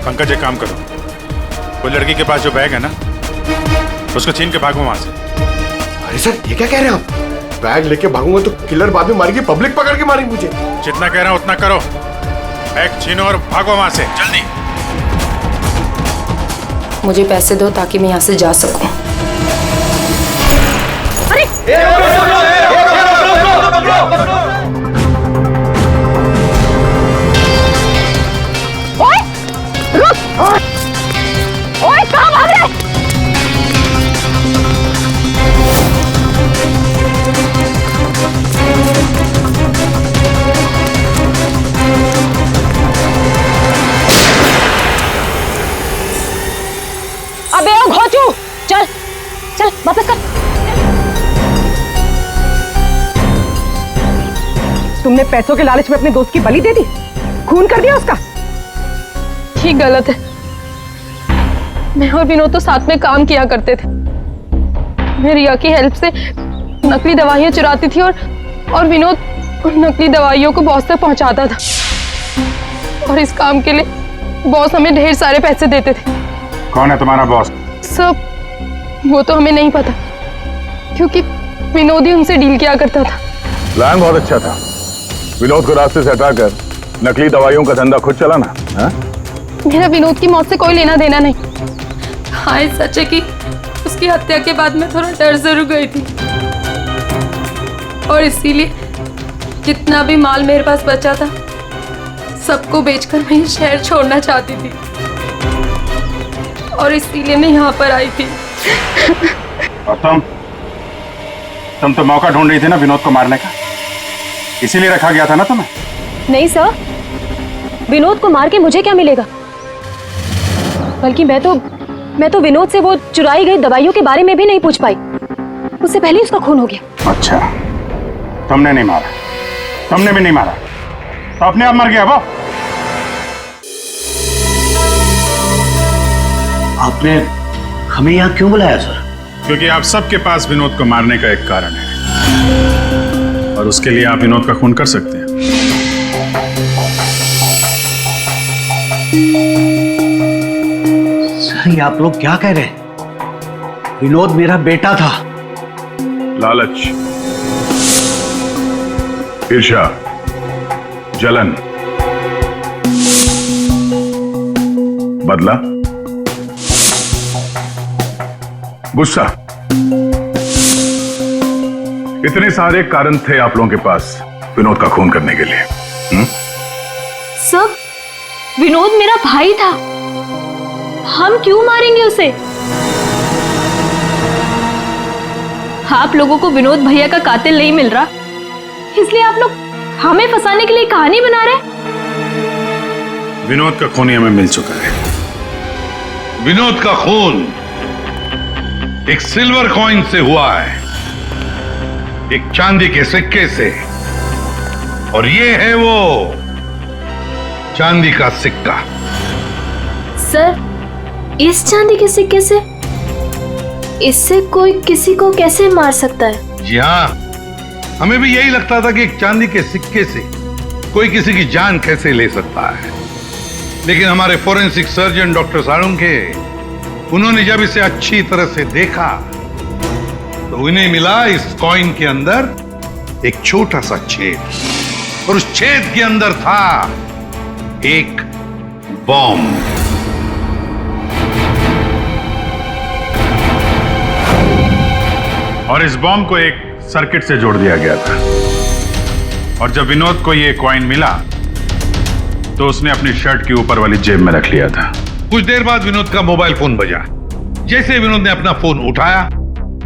पंकज एक काम करो, वो लड़की के पास जो बैग है ना, उसको छीन के भागो वहां से। अरे सर ये क्या कह रहे हैं आप? बैग लेके भागूंगा तो किलर बाद में मारेगी, पब्लिक पकड़ के मारेगी मुझे। जितना कह रहा हूं उतना करो, बैग छीनो और भागो वहां से जल्दी। मुझे पैसे दो ताकि मैं यहाँ से जा सकूं। ओए, रुक! ओए, कहाँ भाग रहे? अबे ओ घोचू, चल चल वापस कर। तुमने पैसों के लालच में अपने दोस्त की बलि दे दी, खून कर दिया उसका। ये गलत है। मैं और विनोद तो साथ में काम किया करते थे। मैं रिया की हेल्प से नकली दवाइयां चुराती थी और विनोद उन नकली दवाइयों को बॉस तक पहुंचाता था। और इस काम के लिए बॉस हमें ढेर सारे पैसे देते थे। कौन है तुम्हारा बॉस? सब वो तो हमें नहीं पता, क्योंकि विनोद ही उनसे डील किया करता था। प्लान बहुत अच्छा था, विनोद को रास्ते से हटाकर नकली दवाइयों का धंधा खुद चलाना। हाँ? मेरा विनोद की मौत से कोई लेना देना नहीं। हाँ सच है कि उसकी हत्या के बाद मैं थोड़ा डर जरूर गई थी, और इसीलिए जितना भी माल मेरे पास बचा था सबको बेचकर मैं ये शहर छोड़ना चाहती थी, और इसीलिए मैं यहाँ पर आई थी। और तुम तो मौका ढूंढ रही थी ना विनोद को मारने का, इसीलिए रखा गया था ना तुम्हें? नहीं सर, विनोद को मार के मुझे क्या मिलेगा? बल्कि मैं तो विनोद से वो चुराई गई दवाइयों के बारे में भी नहीं पूछ पाई। उससे पहले उसका खून हो गया। अच्छा, तुमने नहीं मारा, तुमने भी नहीं मारा, तो अपने आप मर गया वो। आपने हमें यहाँ क्यों बुलाया सर? क्योंकि आप सबके पास विनोद को मारने का एक कारण है, और उसके लिए आप विनोद का खून कर सकते हैं। सर ये आप लोग क्या कह रहे हैं? विनोद मेरा बेटा था। लालच, ईर्ष्या, जलन, बदला, गुस्सा, इतने सारे कारण थे आप लोगों के पास विनोद का खून करने के लिए। सब विनोद मेरा भाई था, हम क्यों मारेंगे उसे? आप लोगों को विनोद भैया का कातिल नहीं मिल रहा, इसलिए आप लोग हमें फंसाने के लिए कहानी बना रहे हैं। विनोद का खून हमें मिल चुका है। विनोद का खून एक सिल्वर कॉइन से हुआ है, एक चांदी के सिक्के से, और ये है वो चांदी का सिक्का। सर, इस चांदी के सिक्के से? इससे कोई किसी को कैसे मार सकता है? जी हाँ, हमें भी यही लगता था कि एक चांदी के सिक्के से कोई किसी की जान कैसे ले सकता है, लेकिन हमारे फोरेंसिक सर्जन डॉक्टर साळुंखे, उन्होंने जब इसे अच्छी तरह से देखा तो उन्हें मिला इस कॉइन के अंदर एक छोटा सा छेद, और उस छेद के अंदर था एक बॉम्ब। और इस बॉम्ब को एक सर्किट से जोड़ दिया गया था, और जब विनोद को ये कॉइन मिला तो उसने अपनी शर्ट के ऊपर वाली जेब में रख लिया था। कुछ देर बाद विनोद का मोबाइल फोन बजा। जैसे विनोद ने अपना फोन उठाया,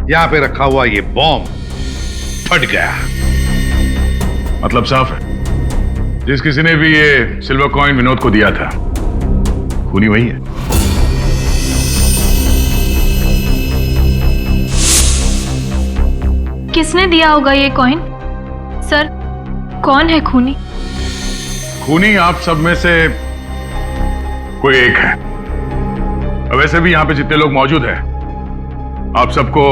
यहां पे रखा हुआ ये बॉम्ब फट गया। मतलब साफ है, जिस किसी ने भी ये सिल्वर कॉइन विनोद को दिया था, खूनी वही है। किसने दिया होगा ये कॉइन? सर, कौन है खूनी? खूनी आप सब में से कोई एक है। वैसे भी यहां पे जितने लोग मौजूद हैं, आप सबको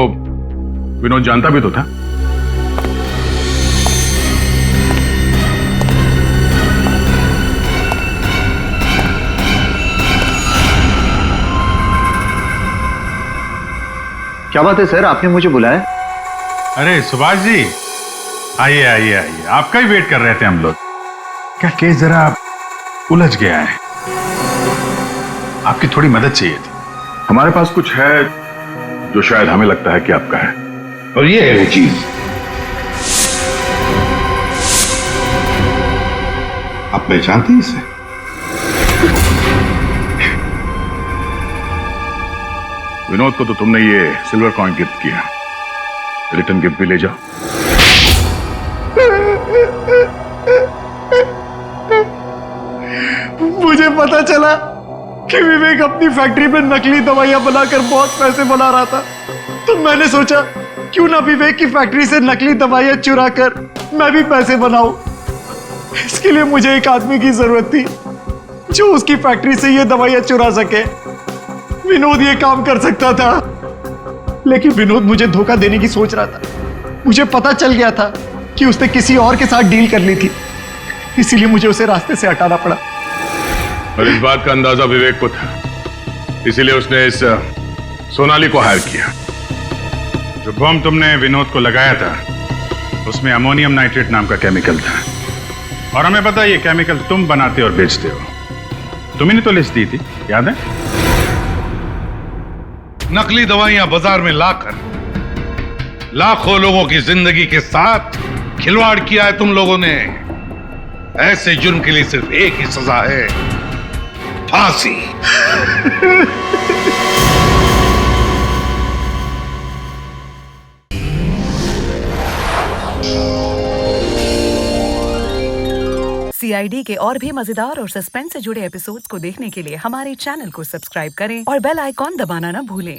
विनोद जानता भी तो था। क्या बात है सर, आपने मुझे बुलाया? अरे सुभाष जी, आइए आइए आइए, आपका ही वेट कर रहे थे हम लोग। क्या केस जरा उलझ गया है, आपकी थोड़ी मदद चाहिए थी। हमारे पास कुछ है जो शायद हमें लगता है कि आपका है, और ये है वो चीज। आप पहचानते हैं इसे? विनोद को तो तुमने ये सिल्वर कॉइन गिफ्ट किया, रिटर्न गिफ्ट भी ले जाओ। मुझे पता चला कि विवेक अपनी फैक्ट्री में नकली दवाइयां बनाकर बहुत पैसे बना रहा था, तो मैंने सोचा क्यों ना विवेक की फैक्ट्री से नकली दवाइयां चुरा कर मैं भी पैसे बनाऊं। इसके लिए मुझे एक आदमी की जरूरत थी जो उसकी फैक्ट्री से ये दवाइयां चुरा सके। विनोद ये काम कर सकता था, लेकिन विनोद मुझे धोखा देने की सोच रहा था। मुझे पता चल गया था कि उसने किसी और के साथ डील कर ली थी, इसीलिए मुझे उसे रास्ते से हटाना पड़ा। और इस बात का अंदाजा विवेक को था, इसीलिए उसने इस सोनाली को हायर किया। जो बम तुमने विनोद को लगाया था उसमें अमोनियम नाइट्रेट नाम का केमिकल था, और हमें पता है ये केमिकल तुम बनाते और बेचते हो। तुम्ही ने तो लिस्ट दी थी, याद है? नकली दवाइयां बाजार में लाकर लाखों लोगों की जिंदगी के साथ खिलवाड़ किया है तुम लोगों ने। ऐसे जुर्म के लिए सिर्फ एक ही सजा है, फांसी। CID के और भी मजेदार और सस्पेंस से जुड़े एपिसोड्स को देखने के लिए हमारे चैनल को सब्सक्राइब करें और बेल आइकॉन दबाना ना भूलें।